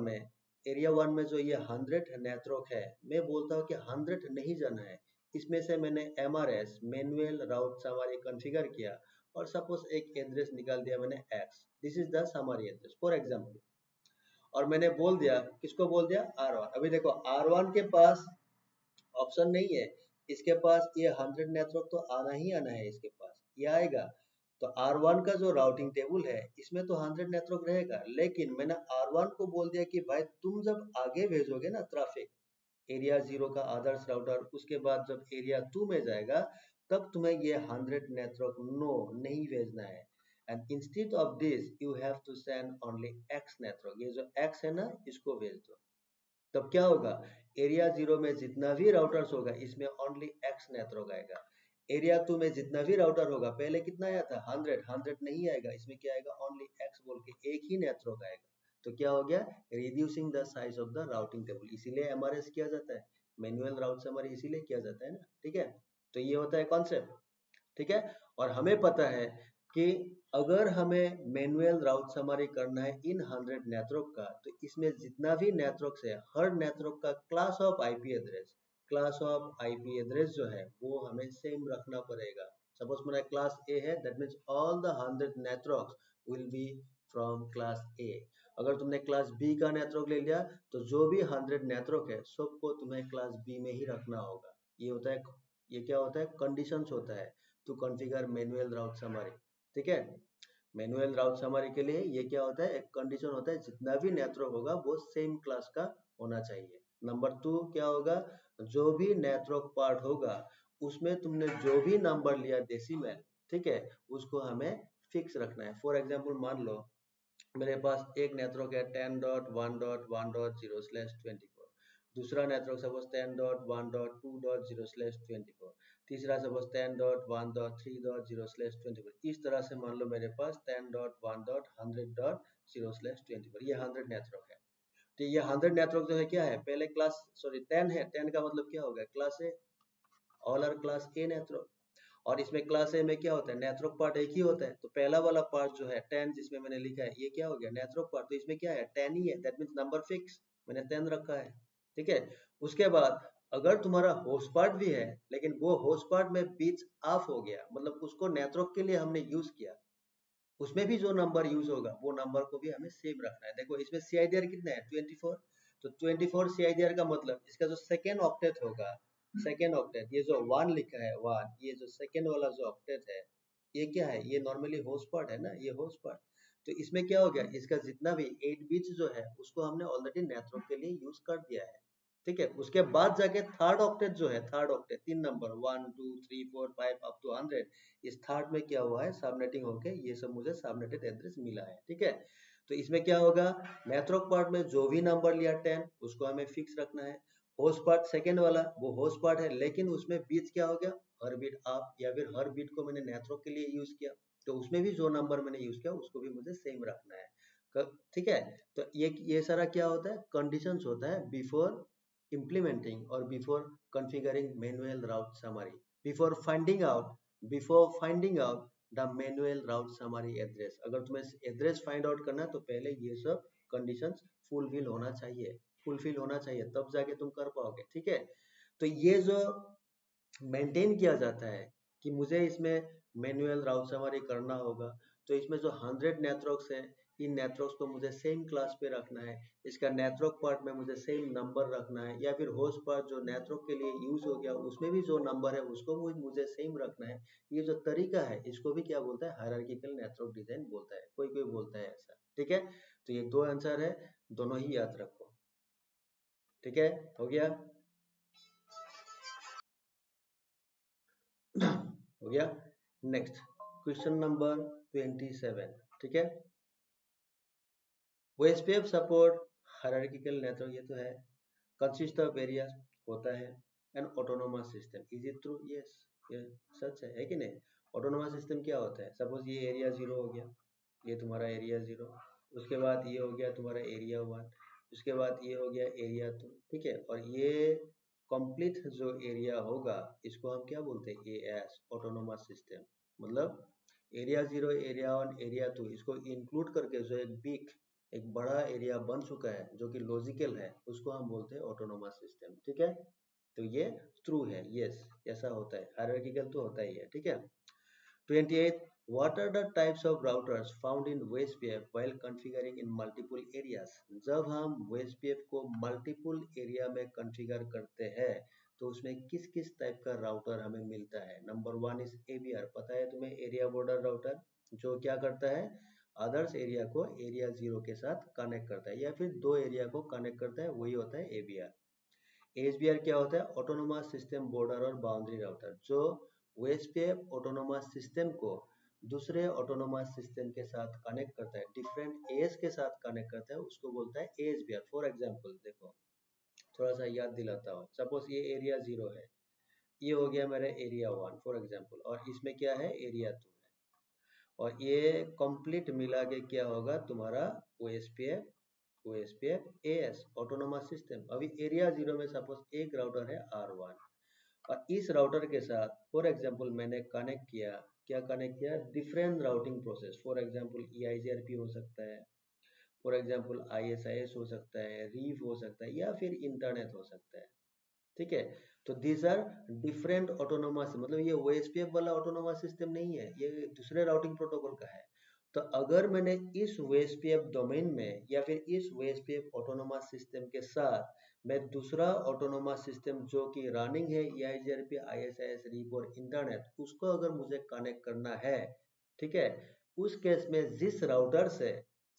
में जो ये 100 नेटवर्क है, मैं बोलता हूँ कि 100 नहीं जाना है, इसमें से मैंने MRS manual route summary configure किया और सपोज एक एड्रेस निकाल दिया मैंने X, this is the summary address for example, और मैंने बोल दिया, किसको बोल दिया, R1। अभी देखो R1 के पास ऑप्शन नहीं है, इसके पास ये 100 नेटवर्क तो आना ही आना है, इसके पास ये आएगा। तो R1 का जो राउटिंग टेबल है इसमें तो 100 नेटवर्क रहेगा, लेकिन मैंने R1 को बोल दिया कि भाई तुम जब आगे भेजोगे ना ट्रैफिक एरिया 0 का आदर्श राउटर, उसके बाद जब एरिया 2 में जाएगा तब तुम्हें ये 100 नेटवर्क नो नहीं भेजना है, and instead of this you have to send only X network, ये जो X है ना इसको भेज दो। तब क्या होगा, एरिया 0 में जितना भी राउटर्स होगा इसमें ओनली X नेटवर्क आएगा। एरिया 2 में जितना भी राउटर होगा, पहले कितना आया था 100 नहीं आएगा, इसमें क्या आएगा, ओनली X बोल के एक ही नेटवर्क आएगा। तो क्या हो गया, reducing the size of the routing table. इसीलिए MRS किया जाता है, मैनुअल राउट समरी इसीलिए किया जाता है ना। ठीक है, तो ये होता है कॉन्सेप्ट। ठीक है, और हमें पता है कि अगर हमें मैनुअल राउट समरी करना है इन 100 नेटवर्क का, तो इसमें जितना भी नेटवर्क है हर नेटवर्क का क्लास ऑफ आईपी एड्रेस जो है वो हमें सेम रखना पड़ेगा। सपोज मेरा क्लास ए है, that means all the 100 network will be from class ए। अगर तुमने क्लास बी का नेटवर्क ले लिया तो जो भी 100 नेटवर्क है सबको तुम्हें क्लास बी में ही रखना होगा। ये होता है, ये क्या होता है, कंडीशंस होता है to configure manual route summary. ठीक है, मैनुअल राउट समरी के लिए ये क्या होता है, एक कंडीशन होता है जितना भी नेटवर्क होगा वो सेम क्लास का होना चाहिए। नंबर 2 क्या होगा, जो भी नेटवर्क पार्ट होगा उसमें तुमने जो भी नंबर लिया डेसिमल, ठीक है, उसको हमें फिक्स रखना है। फॉर एग्जांपल मान लो मेरे पास एक नेटवर्क है 10.1.1.0/24, दूसरा नेटवर्क सपोज 10.1.2.0/24, तीसरा सपोज 10.1.3.0/24। इस तरह से मान लो मेरे पास 10.1.100.0/24, ये 100 नेटवर्क है। तो ये 100 नेटवर्क जो है क्या है, पहले क्लास सॉरी 10 है, 10 का मतलब क्या हो गया, class A, all are class A network. और इसमें क्लास ए में क्या होता है, नेटवर्क पार्ट एक ही होता है, तो पहला वाला पार्ट जो है 10 जिसमें मैंने लिखा है ये क्या हो गया, नेटवर्क पार्ट, तो इसमें क्या है 10 ही है, दैट मीन्स नंबर फिक्स, मैंने 10 रखा है, ठीक है। उसके बाद अगर तुम्हारा होस्ट पार्ट भी है लेकिन वो होस्ट पार्ट में बीच ऑफ हो गया, मतलब उसको नेटवर्क के लिए हमने यूज किया, उसमें भी जो नंबर यूज होगा वो नंबर को भी हमें सेम रखना है। देखो इसमें सीआईडीआर कितना है 24, तो 24 सीआईडीआर का मतलब इसका जो सेकेंड ऑक्टेट होगा, सेकेंड ऑक्टेट, ये जो 1 लिखा है 1, ये जो सेकेंड वाला जो ऑक्टेट है ये क्या है, ये नॉर्मली होस्ट पार्ट है ना, ये होस्ट पार्ट। तो इसमें क्या हो गया, इसका जितना भी 8 बिट्स जो है उसको हमने ऑलरेडी नेटवर्क के लिए यूज कर दिया है, ठीक है। उसके बाद जाके थर्ड ऑक्टेट जो है, third octet 3 number 1 2 3 4 5 up to 100, इस थर्ड में क्या हुआ है, सबनेटिंग होके ये सब मुझे सबनेटेड एड्रेस मिला है, ठीक है। तो इसमें क्या होगा, नेटवर्क पार्ट में जो भी नंबर लिया 10 उसको हमें फिक्स रखना है। होस्ट पार्ट सेकेंड वाला वो होस्ट पार्ट है, लेकिन उसमें बीच क्या हो गया, हर बीट आप या फिर हर बीट को मैंने नेटवर्क के लिए यूज किया, तो उसमें भी जो नंबर मैंने यूज किया उसको भी मुझे सेम रखना है, ठीक है। तो ये सारा क्या होता है, कंडीशंस होता है before implementing or before configuring manual route summary, before finding out before finding out the manual route summary address। अगर तुम्हें एड्रेस फाइंड आउट करना है तो पहले ये सब कंडीशंस फुलफिल होना चाहिए, फुलफिल होना चाहिए, तब जाके तुम कर पाओगे, ठीक है। तो ये जो मेंटेन किया जाता है कि मुझे इसमें मैनुअल राउट समरी करना होगा, तो इसमें जो 100 नेटवर्क्स है, इन नेटवर्क्स को मुझे सेम क्लास पे रखना है, इसका नेटवर्क पार्ट में मुझे सेम नंबर रखना है, या फिर होस्ट पार्ट जो नेटवर्क के लिए यूज हो गया उसमें भी जो नंबर है उसको भी मुझे सेम रखना है। ये जो तरीका है इसको भी क्या बोलता है, हायरार्किकल नेटवर्क डिजाइन बोलता है, कोई कोई बोलता है ऐसा, ठीक है। तो ये दो आंसर है, दोनों ही याद रखो, ठीक है, हो गया। हो गया। नेक्स्ट क्वेश्चन नंबर 27, ठीक है। OSPF सपोर्ट हायरार्किकल नेटवर्क, ये तो है, कंसिस्ट ऑफ एरिया होता है, and autonomous system, is it true, yes, ये सच है कि नहीं। ऑटोनोमस सिस्टम क्या होता है, सपोज ये एरिया 0 हो गया, ये तुम्हारा एरिया 0, उसके बाद ये हो गया तुम्हारा एरिया 1, उसके बाद ये हो गया एरिया 2, ठीक है। और ये कंप्लीट जो एरिया होगा इसको हम क्या बोलते हैं, एएस ऑटोनोमस सिस्टम। मतलब एरिया 0 एरिया 1 एरिया 2 इसको इंक्लूड करके जो एक बड़ा एरिया बन चुका है जो कि लॉजिकल है, उसको हम बोलते हैं ऑटोनोमस सिस्टम, ठीक है। तो ये ट्रू है, यस, ऐसा होता है, हायरार्किकल तो होता ही है, ठीक है। 28, what are the types of routers found in WSPF while configuring in multiple areas? जब हम WSPF को मल्टीपल एरिया में कॉन्फ़िगर करते हैं तो उसमें किस किस टाइप का राउटर हमें मिलता है। नंबर 1 इज ABR, पता है तुम्हें, एरिया बॉर्डर राउटर, जो क्या करता है, अदर्स एरिया को एरिया 0 के साथ कनेक्ट करता है या फिर दो एरिया को कनेक्ट करता है, वही होता है ABR। ASBR क्या होता है, ऑटोनोमस सिस्टम बॉर्डर और बाउंड्री राउटर, जो OSPF ऑटोनोमस सिस्टम को दूसरे ऑटोनोमस सिस्टम के साथ कनेक्ट करता है, डिफरेंट एएस के साथ कनेक्ट करता है, उसको बोलता है ASBR। फॉर एग्जांपल देखो, थोड़ा सा याद दिलाता हूँ, सपोज ये एरिया 0 है, ये हो गया मेरा एरिया 1 फॉर एग्जांपल, और इसमें क्या है, एरिया 2 है, और ये कंप्लीट मिला के क्या होगा तुम्हारा OSPF AS ऑटोनोमस सिस्टम। अभी एरिया 0 में सपोज एक राउटर है R1, और इस राउटर के साथ फॉर एग्जांपल मैंने कनेक्ट किया, क्या कनेक्ट किया, different routing process, for example EIGRP हो सकता है, फॉर एग्जांपल ISIS हो सकता है, रीफ हो सकता है, या फिर इंटरनेट हो सकता है, ठीक है। तो दीज आर डिफरेंट ऑटोनोमस, मतलब ये OSPF वाला ऑटोनोमस सिस्टम नहीं है, ये दूसरे राउटिंग प्रोटोकॉल का है। तो अगर मैंने इस OSPF डोमेन में या फिर इस OSPF ऑटोनोमस सिस्टम के साथ मैं दूसरा ऑटोनोमस सिस्टम जो कि रनिंग है EIGRP ISIS रीप और इंटरनेट, उसको अगर मुझे कनेक्ट करना है, ठीक है, उस केस में जिस राउटर से,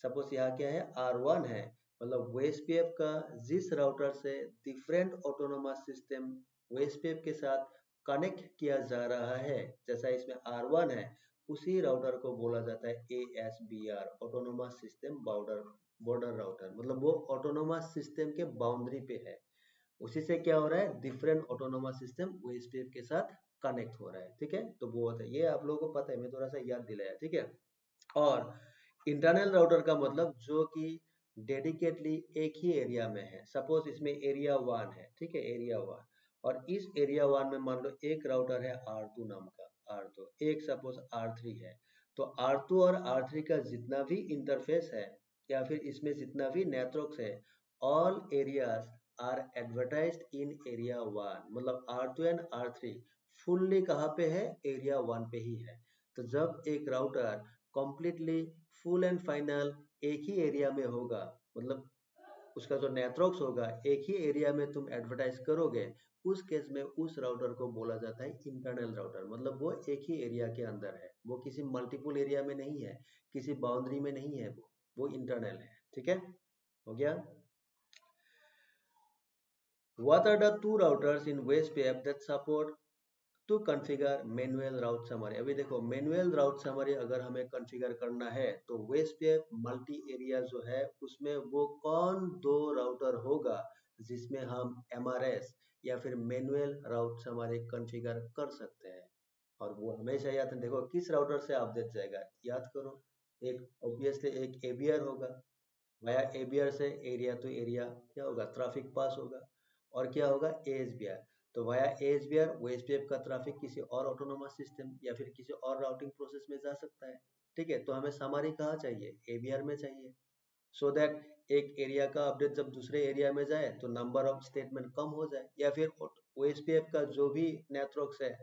सपोज यहाँ क्या है R1 है, मतलब OSPF का जिस राउटर से डिफरेंट ऑटोनोमस सिस्टम OSPF के साथ कनेक्ट किया जा रहा है, जैसा इसमें R1 है, उसी राउटर को बोला जाता है ASBR autonomous system border router. मतलब वो ऑटोनोमस सिस्टम के बाउंड्री पे है, उसी से क्या हो रहा है, डिफरेंट ऑटोनोमस सिस्टम OSPF के साथ कनेक्ट हो रहा है, ठीक है। तो वो होता है, ये आप लोगों को पता है, मैं थोड़ा सा याद दिलाया, ठीक है। और इंटरनल राउटर का मतलब जो कि डेडिकेटली एक ही एरिया में है। सपोज इसमें एरिया 1 है, ठीक है, एरिया 1, और इस एरिया 1 में मान लो एक राउटर है R2 नाम का, R2, एक सपोज R3 है। तो R2 और R3 का जितना भी इंटरफेस है या फिर इसमें जितना भी नेटवर्क है, all areas are advertised in area 1। मतलब R2 एंड R3 फुल्ली कहाँ पे है, एरिया 1 पे ही है। तो जब एक router completely full and final एक ही एरिया में होगा, मतलब उसका जो नेटवर्क्स होगा एक ही एरिया में तुम एडवर्टाइज करोगे, उस केस में उस राउटर को बोला जाता है इंटरनल राउटर। मतलब वो एक ही एरिया के अंदर है, वो किसी मल्टीपल एरिया में नहीं है, किसी बाउंड्री में नहीं है, वो इंटरनल है। ठीक है, हो गया। What are the two routers in WSPF that support to configure manual route summary? अभी देखो, मैनुअल राउट समरी अगर हमें कॉन्फ़िगर करना है तो WSPF मल्टी एरिया जो है उसमें वो कौन दो राउटर होगा जिसमें हम MRS या फिर मैनुअल राउट समरी कॉन्फ़िगर कर सकते हैं। और वो हमेशा याद है, देखो किस राउटर से अपडेट जाएगा, याद करो। एक ऑब्वियसली एक ABR होगा, वाया एबीआर से एरिया टू एरिया क्या होगा, ट्रैफिक पास होगा। और क्या होगा, एएसबीआर। तो वाया एएसबीआर ओएसपीएफ का ट्रैफिक किसी और ऑटोनोमस सिस्टम या फिर किसी और राउटिंग प्रोसेस में जा सकता है। ठीक है, तो हमें समरी कहाँ चाहिए, एबीआर में चाहिए, सो दैट एक एरिया का अपडेट जब दूसरे एरिया में जाए तो नंबर ऑफ स्टेटमेंट कम हो जाए। या फिर ओएसपीएफ का जो भी नेटवर्क्स है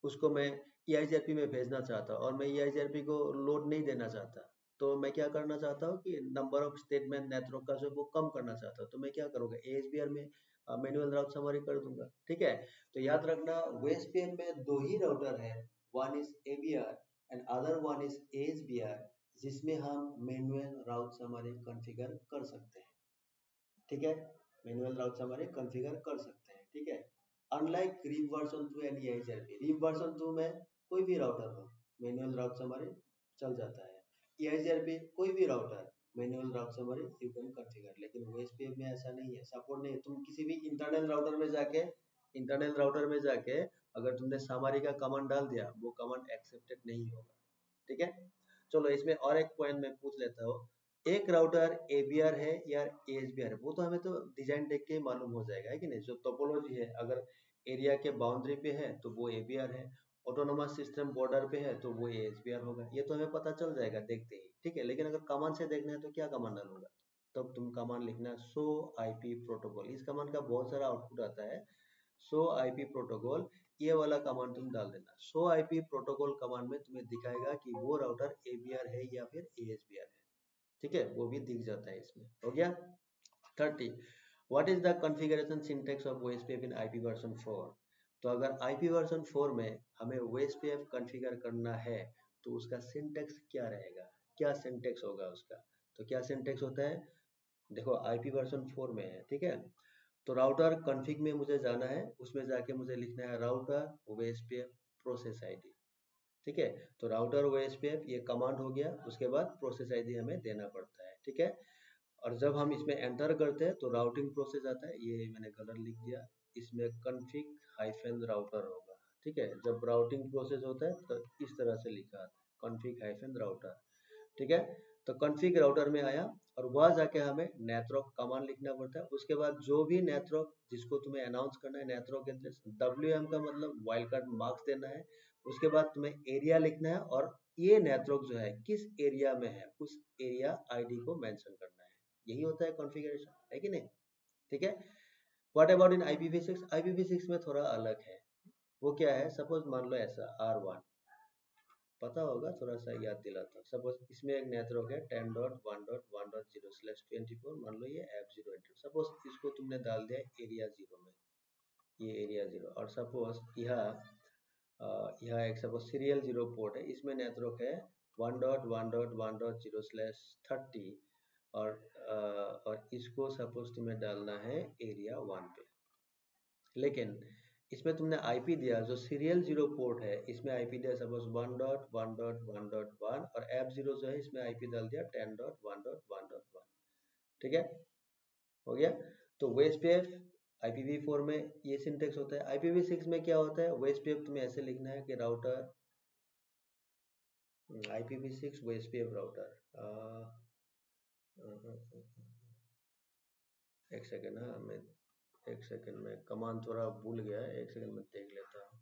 उसको मैं EIGRP में भेजना चाहता हूँ और मैं EIGRP को लोड नहीं देना चाहता, तो मैं क्या करना चाहता हूँ कि नंबर ऑफ स्टेटमेंट नेटवर्क का जो वो कम करना चाहता हूँ, तो मैं क्या करूँगा, ASBR में मैनुअल राउट समरी कर दूंगा। ठीक है, तो याद रखना WSPF में दो ही राउटर है, one is ABR and other one is ASBR, जिसमें हम मैनुअल राउट समरी कॉन्फ़िगर कर सकते हैं। ठीक है, मैनुअल राउट समरी कॉन्फ़िगर कर सकते हैं। ठीक है, unlike RIP version 2 and EIGRP, RIP version 2 में कोई भी राउटर हो मैनुअल राउट समरी चल जाता है, EIGRP कोई भी router manual route summary you can configure. लेकिन OSPF में ऐसा नहीं है, सपोर्ट नहीं है। तुम किसी भी इंटरनल राउटर में जाके अगर तुमने समरी का कमांड डाल दिया, वो कमांड एक्सेप्टेड नहीं होगा। ठीक है, चलो इसमें और एक पॉइंट मैं पूछ लेता हूँ, एक राउटर ABR है या ASBR है, वो तो हमें तो डिजाइन देख के ही मालूम हो जाएगा, है कि नहीं। जो टोपोलॉजी है, अगर एरिया के बाउंड्री पे है तो वो ABR है, ऑटोनोमस सिस्टम बॉर्डर पे है तो वो ASBR होगा, ये तो हमें पता चल जाएगा देखते ही। ठीक है, लेकिन अगर कमांड से देखना है तो क्या कमांड डालूंगा, तब तुम कमांड लिखना शो IP प्रोटोकॉल। इस कमांड का बहुत सारा आउटपुट आता है, शो IP प्रोटोकॉल, ये वाला कमांड तुम डाल देना। शो IP प्रोटोकॉल कमांड में तुम्हें दिखाएगा कि वो राउटर ABR है या फिर ASBR है। ठीक है, वो भी दिख जाता है इसमें। हो गया। 30, what is the configuration syntax of OSPF in IP version 4? तो अगर IP वर्जन 4 में हमें OSPF कॉन्फ़िगर करना है तो उसका सिंटैक्स क्या रहेगा, क्या सिंटैक्स होगा उसका। तो क्या सिंटैक्स होता है, देखो IP वर्जन 4 में है, ठीक है, तो राउटर कॉन्फ़िग में मुझे जाना है, उसमें जाके मुझे लिखना है राउटर OSPF प्रोसेस ID। ठीक है, तो राउटर OSPF ये कमांड हो गया, उसके बाद प्रोसेस ID हमें देना पड़ता है। ठीक है, और जब हम इसमें एंटर करते हैं तो राउटिंग प्रोसेस आता है, ये मैंने गलत लिख दिया, इसमें कॉन्फ़िग हाइफन राउटर होगा। ठीक है, जब राउटिंग प्रोसेस होता है तो इस तरह से लिखा आता है, कॉन्फ़िग हाइफन राउटर। ठीक है, तो कॉन्फ़िग राउटर में आया और वहां जाके हमें नेटवर्क कमांड लिखना पड़ता है। उसके बाद जो भी नेटवर्क जिसको तुम्हें अनाउंस करना है, नेटवर्क एड्रेस WM का मतलब वाइल्ड कार्ड मार्क्स देना है। उसके बाद तुम्हें एरिया लिखना है और ये नेटवर्क जो है किस एरिया में है उस एरिया ID को मेंशन करना है। यही होता है कॉन्फ़िगरेशन, है कि नहीं। ठीक है, what about in IPv6? IPv6 में थोड़ा अलग है। वो क्या है, सपोज मान लो ऐसा R1, पता होगा, थोड़ा सा याद दिलाता हूँ। सपोज इसमें एक नेटवर्क है 10.1.1.0/24, मान लो ये F0 एंटर। सपोज इसको तुमने डाल दिया एरिया 0 में, ये एरिया 0, और सपोज यहाँ एक सपोज सीरियल 0 पोर्ट है, इसमें नेटवर्क है 1.1.1.0/30, और इसको सपोज तुम्हें डालना है एरिया 1 पे। लेकिन इसमें तुमने IP दिया, जो सीरियल 0 पोर्ट है इसमें IP दिया सपोज 1.1.1.1, और F0 जो है इसमें IP डाल दिया 10.1.1.1। ठीक है, हो गया। तो WSPF IPv4 में ये सिंटेक्स होता है। IPv6 में क्या होता है, WSPF तुम्हें ऐसे लिखना है कि राउटर IPv6 WSPF राउटर एक सेकेंड, हाँ मैं एक सेकेंड में कमांड थोड़ा भूल गया है, एक सेकेंड में देख लेता हूँ।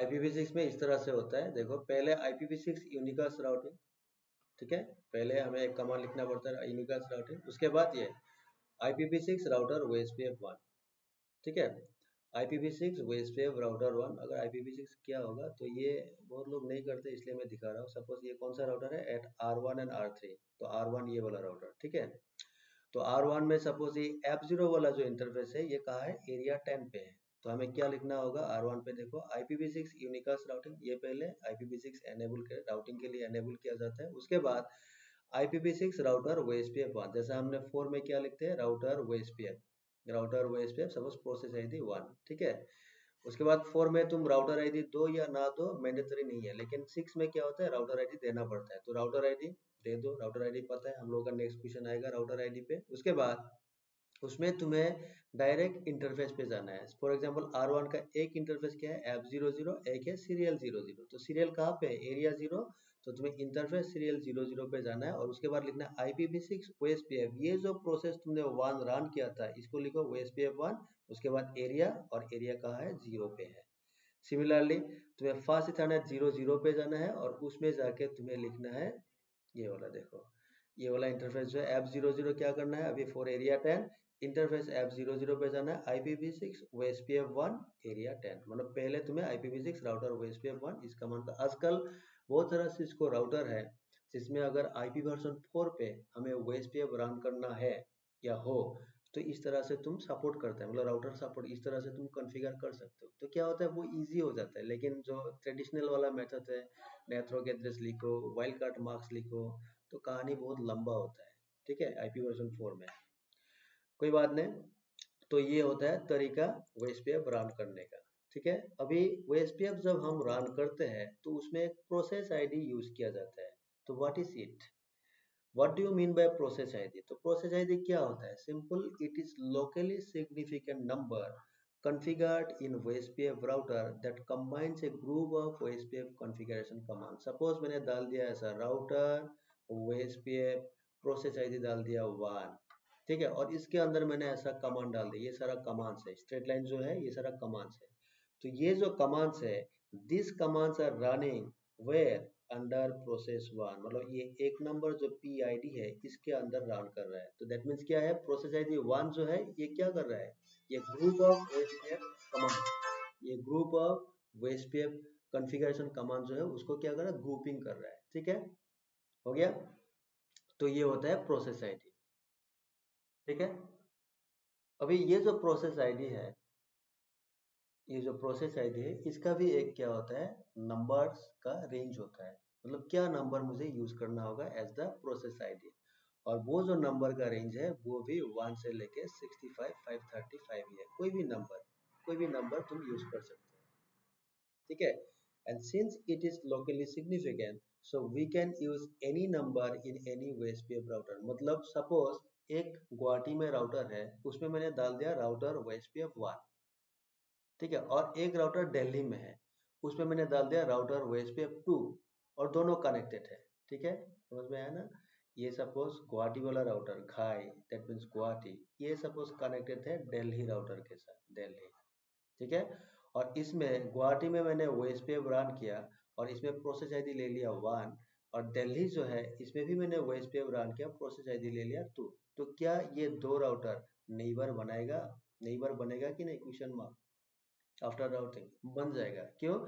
IPv6 में इस तरह से होता है, देखो पहले IPv6 यूनिकास्ट राउटिंग, ठीक है, पहले हमें एक कमांड लिखना पड़ता है यूनिकास्ट राउटिंग, उसके बाद ये IPv6 राउटर OSPF1, ठीक है, IPv6 OSPF राउटर 1। अगर IPv6 क्या होगा तो ये बहुत लोग नहीं करते, इसलिए मैं दिखा रहा हूँ। सपोज ये कौन सा राउटर है, एट R1 एंड R3, तो R1 ये वाला राउटर, ठीक है। तो R1 में सपोज ये F0 वाला जो इंटरफेस है ये कहाँ है, एरिया 10 पे है। तो हमें क्या लिखना होगा R1 पे, देखो IPv6 यूनिकास्ट राउटिंग, ये पहले IPv6 एनेबल कर, राउटिंग के लिए एनेबल किया जाता है। उसके बाद IPv6 राउटर OSPF1, जैसा हमने 4 में क्या लिखते हैं, router OSPF suppose process ID 1, ठीक है। उसके बाद 4 में तुम राउटर ID दो या ना दो मैंडेटरी नहीं है, लेकिन 6 में क्या होता है, राउटर ID देना पड़ता है। तो राउटर ID दे दो, राउटर आईडी पता है, हम लोगों का नेक्स्ट क्वेश्चन आएगा राउटर आईडी पे। उसके बाद उसमें तुम्हें डायरेक्ट इंटरफेस पे जाना है। फॉर एग्जांपल R1 का एक इंटरफेस क्या है, F00, एक है सीरियल 00। तो सीरियल कहाँ पे है, एरिया 0, तो तुम्हें इंटरफेस सीरियल 00 पे जाना है और उसके बाद लिखना है IPv6 OSPF। ये जो प्रोसेस तुमने 1 रन किया था इसको लिखो OSPF1, उसके बाद एरिया, और एरिया कहाँ है, 0 पे है। सिमिलरली तुम्हें फास्ट इथरनेट 00 पे जाना है और उसमें जाके तुम्हें लिखना है ये वाला, देखो ये वाला इंटरफेस जो है F00, क्या करना है अभी फॉर एरिया 10, इंटरफेस F00 पे जाना है IPv6 OSPF1 एरिया 10। मतलब पहले तुम्हें IPv6 राउटर OSPF1 इस कमांड का, आजकल बहुत सारा सिस्को राउटर है जिसमें अगर IP वर्जन 4 पे हमें OSPF रन करना है या हो, तो इस तरह से तुम सपोर्ट करते हैं, मतलब राउटर सपोर्ट इस तरह से तुम कॉन्फ़िगर कर सकते हो। तो क्या होता है वो इजी हो जाता है। लेकिन जो ट्रेडिशनल वाला मेथड है, नेटवर्क एड्रेस लिखो, वाइल्ड कार्ड मार्क्स लिखो, तो कहानी बहुत लंबा होता है, ठीक है, IP वर्जन 4 में। कोई बात नहीं, तो ये होता है तरीका OSPF रन करने का, ठीक है। अभी OSPF जब हम रन करते हैं तो उसमें एक प्रोसेस आईडी यूज किया जाता है। तो what is it, what do you mean by process ID? तो प्रोसेस आईडी क्या होता है, simple, it is locally significant number configured in OSPF router that combines a group of OSPF configuration commands। Suppose मैंने डाल दिया ऐसा राउटर OSPF प्रोसेस आईडी डाल दिया 1, ठीक है, और इसके अंदर मैंने ऐसा कमांड डाल दिया, ये सारा कमांड्स है, स्ट्रेट लाइन जो है ये सारा कमांड्स है। तो ये जो कमांड्स है, this commands are running where, under process 1, मतलब ये एक नंबर जो PID है इसके अंदर रन कर रहा है। तो दैट मीन्स क्या है, प्रोसेस ID 1 जो है ये क्या कर रहा है, ये ग्रुप ऑफ OSPF कमांड, ये group of OSPF configuration command जो है उसको क्या कर रहा है, ग्रुपिंग कर रहा है, ठीक है, हो गया। तो ये होता है प्रोसेस ID, ठीक है। अभी ये जो प्रोसेस ID है, ये जो प्रोसेस आईडी है इसका भी एक क्या होता है, नंबर्स का रेंज होता है। मतलब क्या नंबर मुझे यूज करना होगा एज द प्रोसेस आईडी, और वो जो नंबर का रेंज है वो भी 1 से लेके 65 535 ही है। कोई भी नंबर तुम यूज कर सकते हो, ठीक है। And since it is locally significant, so we can use any number in any OSPF router. मतलब सपोज एक गुवाहाटी में राउटर है, उसमें मैंने डाल दिया राउटर OSPF1, ठीक है, और एक राउटर दिल्ली में है, उसमें मैंने डाल दिया राउटर OSPF2, और दोनों कनेक्टेड है, ठीक है, समझ में आया ना। ये सपोज गुवाहाटी वाला राउटर घाई, दैट मीन्स गुवाहाटी, ये सपोज कनेक्टेड है दिल्ली राउटर के साथ, दिल्ली, ठीक है। और इसमें गुवाहाटी में मैंने OSPF रन किया और इसमें प्रोसेस आईडी ले लिया 1, और दिल्ली जो है इसमें भी मैंने OSPF रन किया, प्रोसेस आईडी ले लिया 2। तो क्या ये दो राउटर नेबर बनाएगा, नेबर बनेगा कि नहीं, क्वेश्चन मार्क। आफ्टर राउटिंग बन जाएगा, क्यों,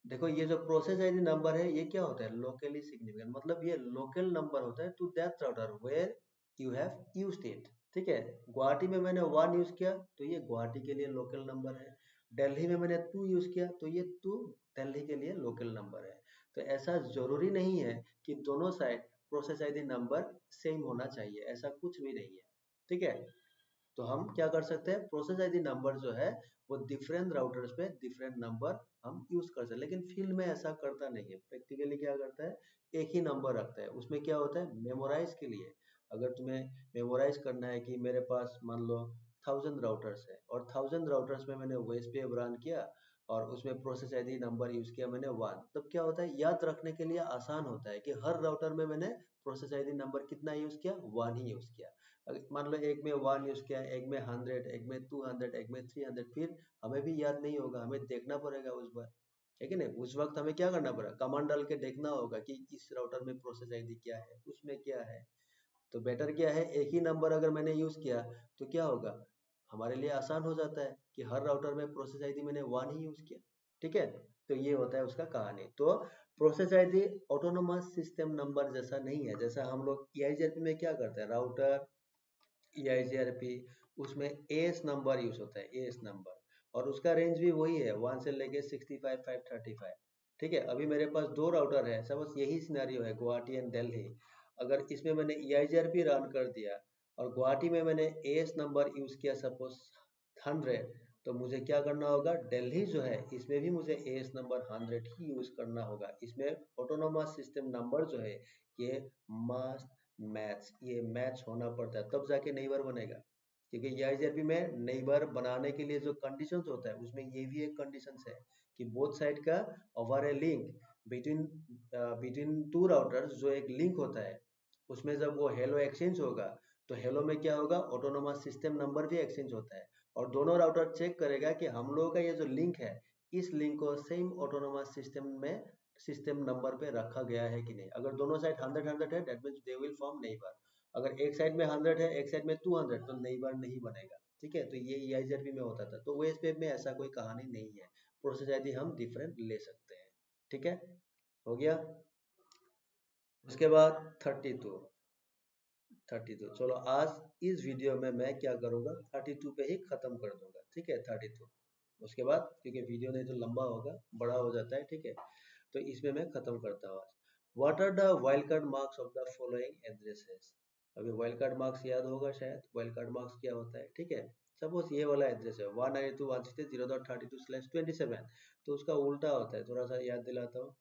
देखो ये जो प्रोसेस आईडी नंबर है ये क्या होता है, लोकली सिग्निफिकेंट, मतलब ये लोकल नंबर होता है to that router where you have used it, ठीक है। गुवाहाटी में मैंने 1 यूज किया तो ये गुवाहाटी के लिए लोकल नंबर है, दिल्ली में मैंने 2 यूज किया तो ये 2 दिल्ली के लिए लोकल नंबर है। तो ऐसा जरूरी नहीं है कि दोनों side process ID number same होना चाहिए, ऐसा कुछ भी नहीं है, ठीक है। तो हम क्या कर सकते हैं, प्रोसेस आईडी नंबर जो है वो डिफरेंट राउटर्स पे डिफरेंट नंबर हम यूज कर सकते हैं, लेकिन फील्ड में ऐसा करता नहीं है। प्रैक्टिकली क्या करता है, एक ही नंबर रखता है। उसमें क्या होता है, मेमोराइज के लिए, अगर तुम्हें मेमोराइज करना है कि मेरे पास मान लो 1000 राउटर्स है और 1000 राउटर्स में मैंने OSPF रन किया और उसमें प्रोसेस आईडी नंबर यूज किया मैंने 1, तब क्या होता है, याद रखने के लिए आसान होता है कि हर राउटर में मैंने प्रोसेस आईडी नंबर कितना यूज किया, 1 ही यूज किया। मान लो एक में 1 यूज किया, एक में 100, एक में 200, एक में 300, फिर हमें भी याद नहीं होगा, हमें देखना पड़ेगा उस बार, है कि नहीं? उस वक्त हमें क्या करना पड़ेगा, कमांड डाल के देखना होगा कि इस राउटर में प्रोसेस आईडी क्या है, उसमें क्या है। तो बेटर क्या है, एक ही नंबर अगर मैंने यूज किया तो क्या होगा, हमारे लिए आसान हो जाता है कि हर राउटर में प्रोसेस आईडी मैंने 1 ही यूज किया, ठीक है। तो ये होता है उसका कहानी। तो process ID autonomous system number जैसा नहीं है, जैसा हम लोग EIGRP में क्या करते हैं, राउटर EIGRP, उसमें एएस नंबर यूज होता है, एएस नंबर, और उसका रेंज भी वही है 1 से लेके 65 535, ठीक है। अभी मेरे पास 2 राउटर है, सपोज यही सिनेरियो है, गुवाहाटी एंड दिल्ली। अगर इसमें मैंने EIGRP रन कर दिया और गुवाहाटी में मैंने एएस नंबर यूज किया सपोज 100, तो मुझे क्या करना होगा, दिल्ली जो है इसमें भी मुझे एएस नंबर 100 ही यूज करना होगा। इसमें ऑटोनोमस सिस्टम नंबर जो है ये मस्ट मैच, ये मैच होना पड़ता है, तब जाके नेबर बनेगा। क्योंकि EIGRP में नेबर बनाने के लिए जो कंडीशंस होता है उसमें ये भी एक कंडीशंस है कि बोथ साइड का over a link between between two routers, जो एक लिंक होता है उसमें जब वो हेलो एक्सचेंज होगा तो हेलो में क्या होगा, ऑटोनोमस सिस्टम नंबर भी एक्सचेंज होता है, और दोनों राउटर चेक करेगा कि हम लोगों का ये जो लिंक है इस लिंक को सेम ऑटोनोमस सिस्टम में सिस्टम नंबर पे रखा गया है कि नहीं। अगर दोनों साइड 100 है that means they will form neighbour. अगर एक साइड में 100 है एक साइड में 200 तो नेबर नहीं बनेगा, ठीक है। तो ये EIGRP में होता था, तो OSPF में ऐसा कोई कहानी नहीं है, प्रोसेस आईडी हम डिफरेंट ले सकते हैं, ठीक है, हो गया। उसके बाद 32 चलो आज इस वीडियो में मैं क्या करूंगा, 32 पे ही खत्म कर दूंगा, ठीक है 32। उसके बाद क्योंकि वीडियो नहीं तो लंबा होगा, बड़ा हो जाता है, ठीक है, तो इसमें मैं खत्म करता हूँ आज। What are the wild card marks of the following addresses. अभी वाइल्ड कार्ड मार्क्स याद होगा शायद, वाइल्ड कार्ड मार्क्स क्या होता है, ठीक है। सपोज ये वाला एड्रेस है 192.168.0.32/27, तो उसका उल्टा होता है, थोड़ा सा याद दिलाता हूँ,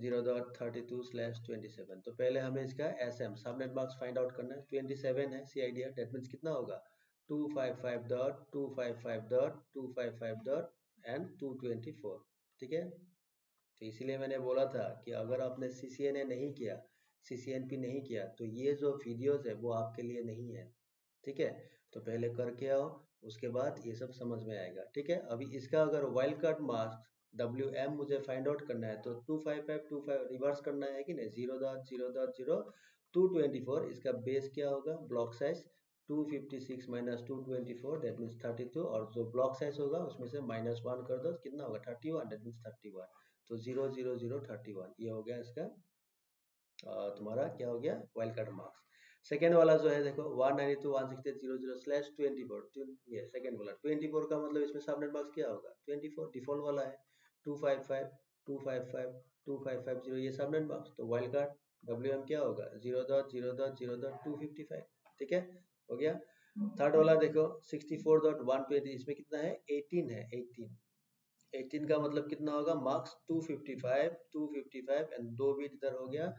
0.32/27। तो पहले हमें इसका SM subnet marks find out करना है, 27 है CID, डेट मीन्स कितना होगा 255.255.255. एंड 224, ठीक है। तो इसीलिए मैंने बोला था कि अगर आपने CCNA नहीं किया, CCNP नहीं किया, तो ये जो वीडियोस है वो आपके लिए नहीं है, ठीक है। तो पहले करके आओ, उसके बाद ये सब समझ में आएगा, ठीक है। अभी इसका अगर वाइल्ड कार्ड मार्क्स WM मुझे फाइंड आउट करना है तो 25525 रिवर्स करना है कि नहीं, 0.0.0224, इसका बेस क्या होगा, block size 256 minus 224 that means 32, और जो ब्लॉक साइज होगा उसमें से -1 कर दो, कितना होगा 31, दैट मीन्स 31। तो 00031 ये हो गया इसका तुम्हारा क्या हो गया, वाइल्ड कार्ड मार्क्स। सेकेंड वाला जो है देखो 192.168.00/24, ये सेकेंड वाला 24 का मतलब इसमें सबनेट मार्क्स क्या होगा 24, डिफॉल्ट वाला है 255 255 2550, ये सबनेट मार्क्स। तो वाइल्ड कार्ड WM क्या होगा 0.0.0.255, ठीक है, हो गया। थर्ड वाला देखो 64.120, इसमें कितना है 18 है, 18 का मतलब कितना होगा मार्क्स 255 एंड दो बीट इधर हो गया,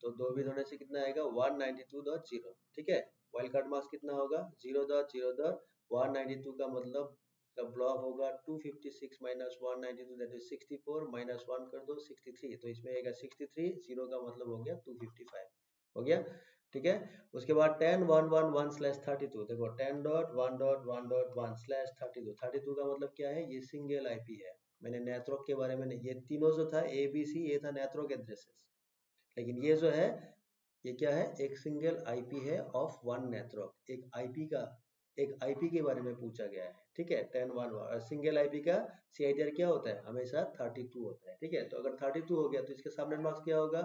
तो दो बीट होने से कितना आएगा 192.0, ठीक है। वाइल्ड कार्ड मार्क्स कितना होगा 0.0.192 का मतलब का ब्लॉक होगा 256 माइनस 192 दैट इज 64, -1 कर दो 63, तो इसमें आएगा 63, 0 का मतलब हो गया 255, हो गया, ठीक है। उसके बाद 10.111/32, देखो 10.1.1.1/32, 32 का मतलब क्या है, ये सिंगल IP है। मैंने नेटवर्क के बारे में नहीं, ये तीनों जो था ABC ये था नेटवर्क एड्रेसेस, लेकिन ये जो है ये क्या है, एक सिंगल IP है ऑफ वन नेटवर्क, एक IP के बारे में पूछा गया है, ठीक है। 10.1 सिंगल IP का CIDR क्या होता है, हमेशा 32 होता है, ठीक है। तो अगर 32 हो गया तो इसके सबनेट मार्क्स क्या होगा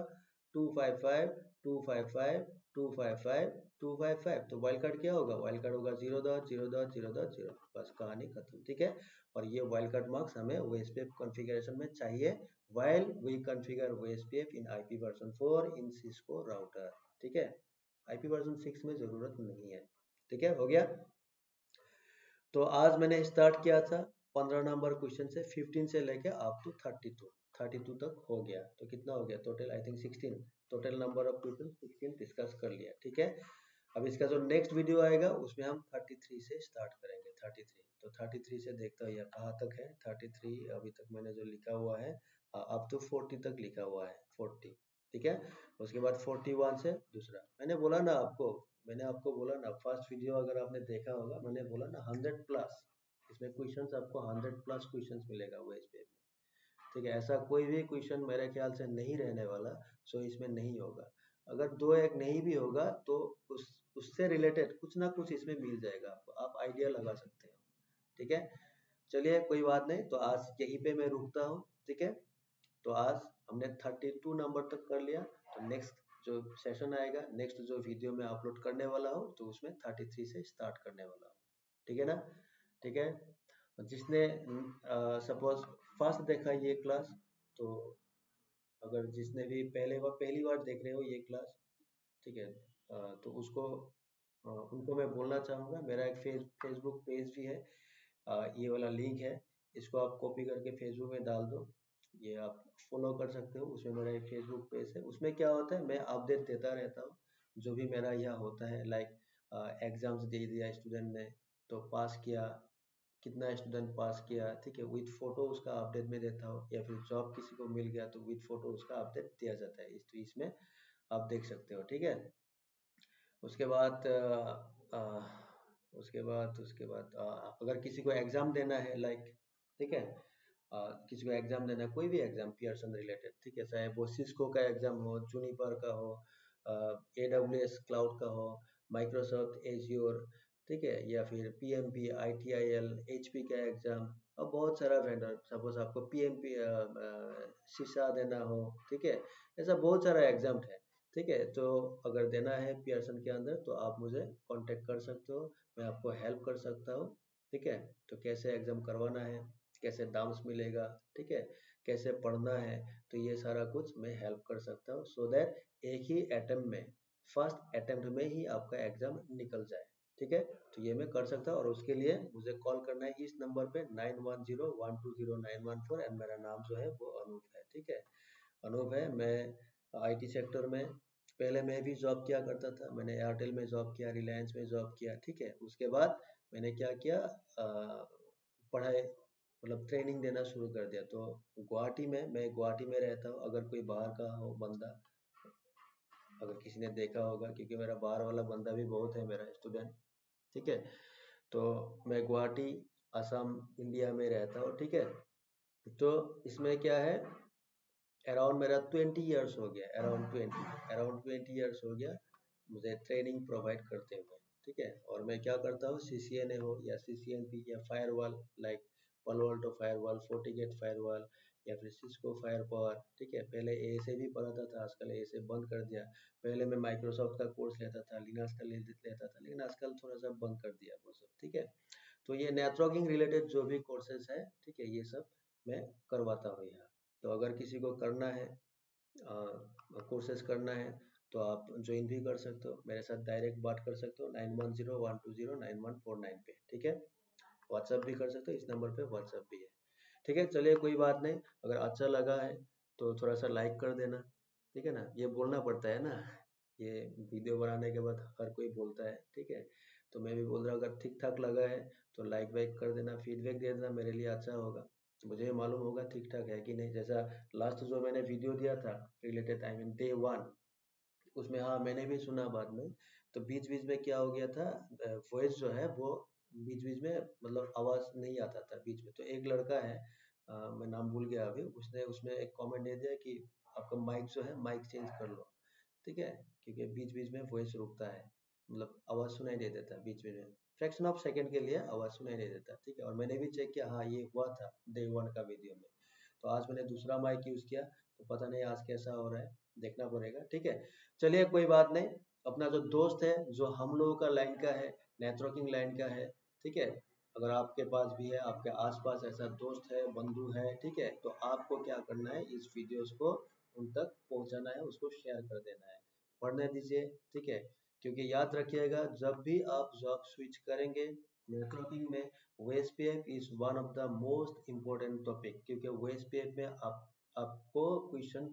255 255 255 255, तो वाइल्ड कार्ड क्या होगा, वाइल्ड कार्ड होगा 0.0.0.0, बस कहानी खत्म, ठीक है। और ये वाइल्ड कार्ड मार्क्स हमें OSPF कॉन्फ़िगरेशन में चाहिए while we configure OSPF in IP version 4 in Cisco router, ठीक है। IP version 6 में जरूरत नहीं है, ठीक है, हो गया। तो आज मैंने स्टार्ट किया था 15 नंबर क्वेश्चन से, 15 से लेके अप टू 32 तक हो गया, तो कितना हो गया total, I think 16, total number of question 16 discuss कर लिया, ठीक है। अब इसका जो नेक्स्ट वीडियो आएगा उसमें हम 33 से स्टार्ट करेंगे, 33, तो 33 से देखता हूँ यह कहाँ तक है, 33 अभी तक मैंने जो लिखा हुआ है अप टू 40 तक लिखा हुआ है, 40, ठीक है। उसके बाद 41 से दूसरा, मैंने आपको बोला ना, फर्स्ट वीडियो अगर आपने देखा होगा, मैंने बोला ना 100 प्लस, इसमें क्वेश्चंस आपको 100 प्लस क्वेश्चंस मिलेगा वो इस पे। ठीक है, ऐसा कोई भी क्वेश्चन मेरे ख्याल से नहीं रहने वाला, सो इसमें नहीं होगा। अगर दो एक नहीं भी होगा तो उससे रिलेटेड कुछ ना कुछ इसमें मिल जाएगा आपको, आप आइडिया लगा सकते हो। ठीक है, चलिए कोई बात नहीं, तो आज यहीं पे मैं रुकता हूँ। ठीक है, तो आज हमने 32 नंबर तक कर लिया। तो नेक्स्ट जो सेशन आएगा, नेक्स्ट जो वीडियो मैं अपलोड करने वाला हूँ, तो उसमें 33 से स्टार्ट करने वाला हूँ। ठीक है ना? ठीक है, जिसने सपोज फर्स्ट देखा ये क्लास, तो अगर जिसने भी पहली बार देख रहे हो ये क्लास, ठीक है, तो उनको मैं बोलना चाहूँगा, मेरा एक फेसबुक पेज भी है, ये वाला लिंक है, इसको आप कॉपी करके फेसबुक में डाल दो, ये आप फॉलो कर सकते हो। उसमें मेरा एक फेसबुक पेज है, उसमें क्या होता है, मैं अपडेट देता रहता हूँ जो भी मेरा यहाँ होता है, लाइक एग्जाम्स दे दिया स्टूडेंट ने तो पास किया, कितना स्टूडेंट पास किया, ठीक है, विद फोटो उसका अपडेट में देता हूँ, या फिर जॉब किसी को मिल गया तो विद फोटो उसका अपडेट दिया जाता है, तो इसमें आप देख सकते हो। ठीक है, उसके बाद अगर किसी को एग्जाम देना है, लाइक, ठीक है, किसी को एग्जाम देना है, कोई भी एग्जाम पियर्सन रिलेटेड, ठीक है, चाहे वो सिस्को का एग्जाम हो, जूनिपर का हो, AWS क्लाउड का हो, माइक्रोसॉफ्ट एज्योर, ठीक है, या फिर PMP, ITIL, HP का एग्जाम, और बहुत सारा वेंडर, सपोज आपको PMP शीशा देना हो, ठीक है, ऐसा बहुत सारा एग्जाम है। ठीक है, तो अगर देना है पियर्सन के अंदर तो आप मुझे कांटेक्ट कर सकते हो, मैं आपको हेल्प कर सकता हूँ। ठीक है, तो कैसे एग्जाम करवाना है, कैसे दाम्स मिलेगा, ठीक है, कैसे पढ़ना है, तो ये सारा कुछ मैं हेल्प कर सकता हूँ, सो दैट एक ही अटेम्प्ट में, फर्स्ट अटेम्प्ट में ही आपका एग्जाम निकल जाए। ठीक है, तो ये मैं कर सकता हूँ, और उसके लिए मुझे कॉल करना है इस नंबर पे 9101209114, एंड मेरा नाम जो है वो अनूप है। ठीक है, अनूप है, मैं IT सेक्टर में पहले मैं भी जॉब किया करता था, मैंने एयरटेल में जॉब किया, रिलायंस में जॉब किया। ठीक है, उसके बाद मैंने क्या किया, पढ़ाई मतलब ट्रेनिंग देना शुरू कर दिया। तो मैं गुवाहाटी में रहता हूँ, अगर कोई बाहर का हो बंदा, अगर किसी ने देखा होगा, क्योंकि मेरा बाहर वाला बंदा भी बहुत है, मेरा स्टूडेंट। ठीक है, तो मैं गुवाहाटी, असम, इंडिया में रहता हूँ। ठीक है, तो इसमें क्या है, अराउंड मेरा 20 ईयर्स हो गया, अराउंड 20 ईयर्स हो गया मुझे ट्रेनिंग प्रोवाइड करते हुए। ठीक है, और मैं क्या करता हूँ, CCNA हो या CCNP या फायरवॉल, लाइक पालो अल्टो फायरवॉल, फोर्टिगेट फायरवॉल, या फिर सिस्को फायरवॉल। ठीक है, पहले ASA भी पढ़ाता था, आजकल ASA बंद कर दिया। पहले मैं माइक्रोसॉफ्ट का कोर्स लेता था, लिनक्स का लेता था, लेकिन आजकल थोड़ा सा बंद कर दिया वो सब। ठीक है, तो ये नेटवर्किंग रिलेटेड जो भी कोर्सेज है, ठीक है, ये सब मैं करवाता हूँ यहाँ। तो अगर किसी को करना है, कोर्सेज करना है, तो आप ज्वाइन भी कर सकते हो, मेरे साथ डायरेक्ट बात कर सकते हो 9101209149 पे। ठीक है, व्हाट्सअप भी कर सकते हो, इस नंबर पे व्हाट्सअप भी है। ठीक है, चलिए कोई बात नहीं, अगर अच्छा लगा है तो थोड़ा सा लाइक कर देना। ठीक है ना, ये बोलना पड़ता है ना, ये वीडियो बनाने के बाद हर कोई बोलता है। ठीक है, तो मैं भी बोल रहा हूँ, अगर ठीक ठाक लगा है तो लाइक वाइक कर देना, फीडबैक दे देना, मेरे लिए अच्छा होगा, मुझे मालूम होगा ठीक ठाक है कि नहीं। जैसा लास्ट जो मैंने वीडियो दिया था रिलेटेड, आई मीन Day 1, उसमें हाँ मैंने भी सुना बाद में, तो बीच बीच में क्या हो गया था, वॉइस जो है वो बीच बीच में, मतलब आवाज नहीं आता था बीच में। तो एक लड़का है, मैं नाम भूल गया अभी, उसने उसमें एक कमेंट दे दिया कि आपका माइक जो है, माइक चेंज कर लो। ठीक है, क्योंकि बीच बीच में वॉइस रुकता है, मतलब आवाज सुनाई दे देता है बीच में, फ्रैक्शन ऑफ सेकंड के लिए आवाज सुनाई दे देता है। ठीक है, और मैंने भी चेक किया, हाँ ये हुआ था Day 1 का वीडियो में। तो आज मैंने दूसरा माइक यूज किया, तो पता नहीं आज कैसा हो रहा है, देखना पड़ेगा। ठीक है, चलिए कोई बात नहीं, अपना जो दोस्त है, जो हम लोगों का लाइन का है, नेटवर्किंग लाइन का है, ठीक है, अगर आपके पास भी है, आपके आसपास ऐसा दोस्त है, बंधु है, ठीक है, तो आपको क्या करना है, इस वीडियोस को उन तक पहुंचाना है, उसको शेयर कर देना है, पढ़ने दीजिए। ठीक है, क्योंकि याद रखिएगा, जब भी आप जॉब स्विच करेंगे नेटवर्किंग में, OSPF is one of the most important topic, क्योंकि वेस्पीएफ में आपको क्वेश्चन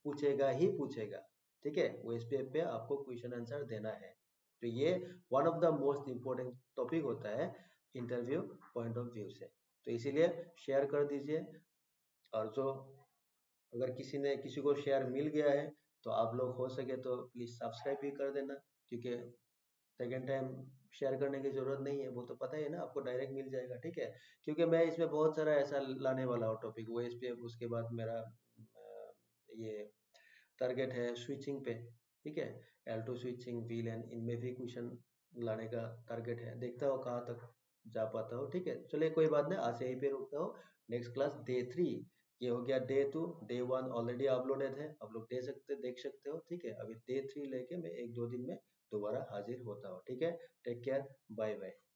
पूछेगा ही पूछेगा। ठीक है, वेस्पीएफ पे आपको क्वेश्चन आंसर देना है, तो ये one of the most important topic होता है इंटरव्यू पॉइंट ऑफ व्यू से। तो इसीलिए शेयर कर दीजिए, और जो अगर किसी को शेयर मिल गया है तो आप लोग हो सके तो प्लीज़ सब्सक्राइब भी कर देना, क्योंकि सेकेंड टाइम शेयर करने की ज़रूरत नहीं है, वो तो पता ही है ना, आपको डायरेक्ट मिल जाएगा, ठीक है। क्योंकि मैं इसमें बहुत सारा ऐसा लाने वाला हूँ टॉपिक, वो इस पे उसके बाद मेरा ये टारगेट है स्विचिंग पे, ठीक है। L2 स्विचिंग, VLAN, इनमें भी क्वेश्चन लाने का टारगेट है, देखता हूँ कहाँ तक जा पाता हूँ, ठीक है। चलिए कोई बात नहीं, आज यहीं पे रुकता हूँ। नेक्स्ट क्लास डे 3, ये हो गया डे 2। डे 1 ऑलरेडी अपलोडेड है, आप लोग देख सकते हो, ठीक है। अभी डे 3 लेके मैं 1-2 दिन में दोबारा हाजिर होता हूँ, ठीक है। Take care, bye bye.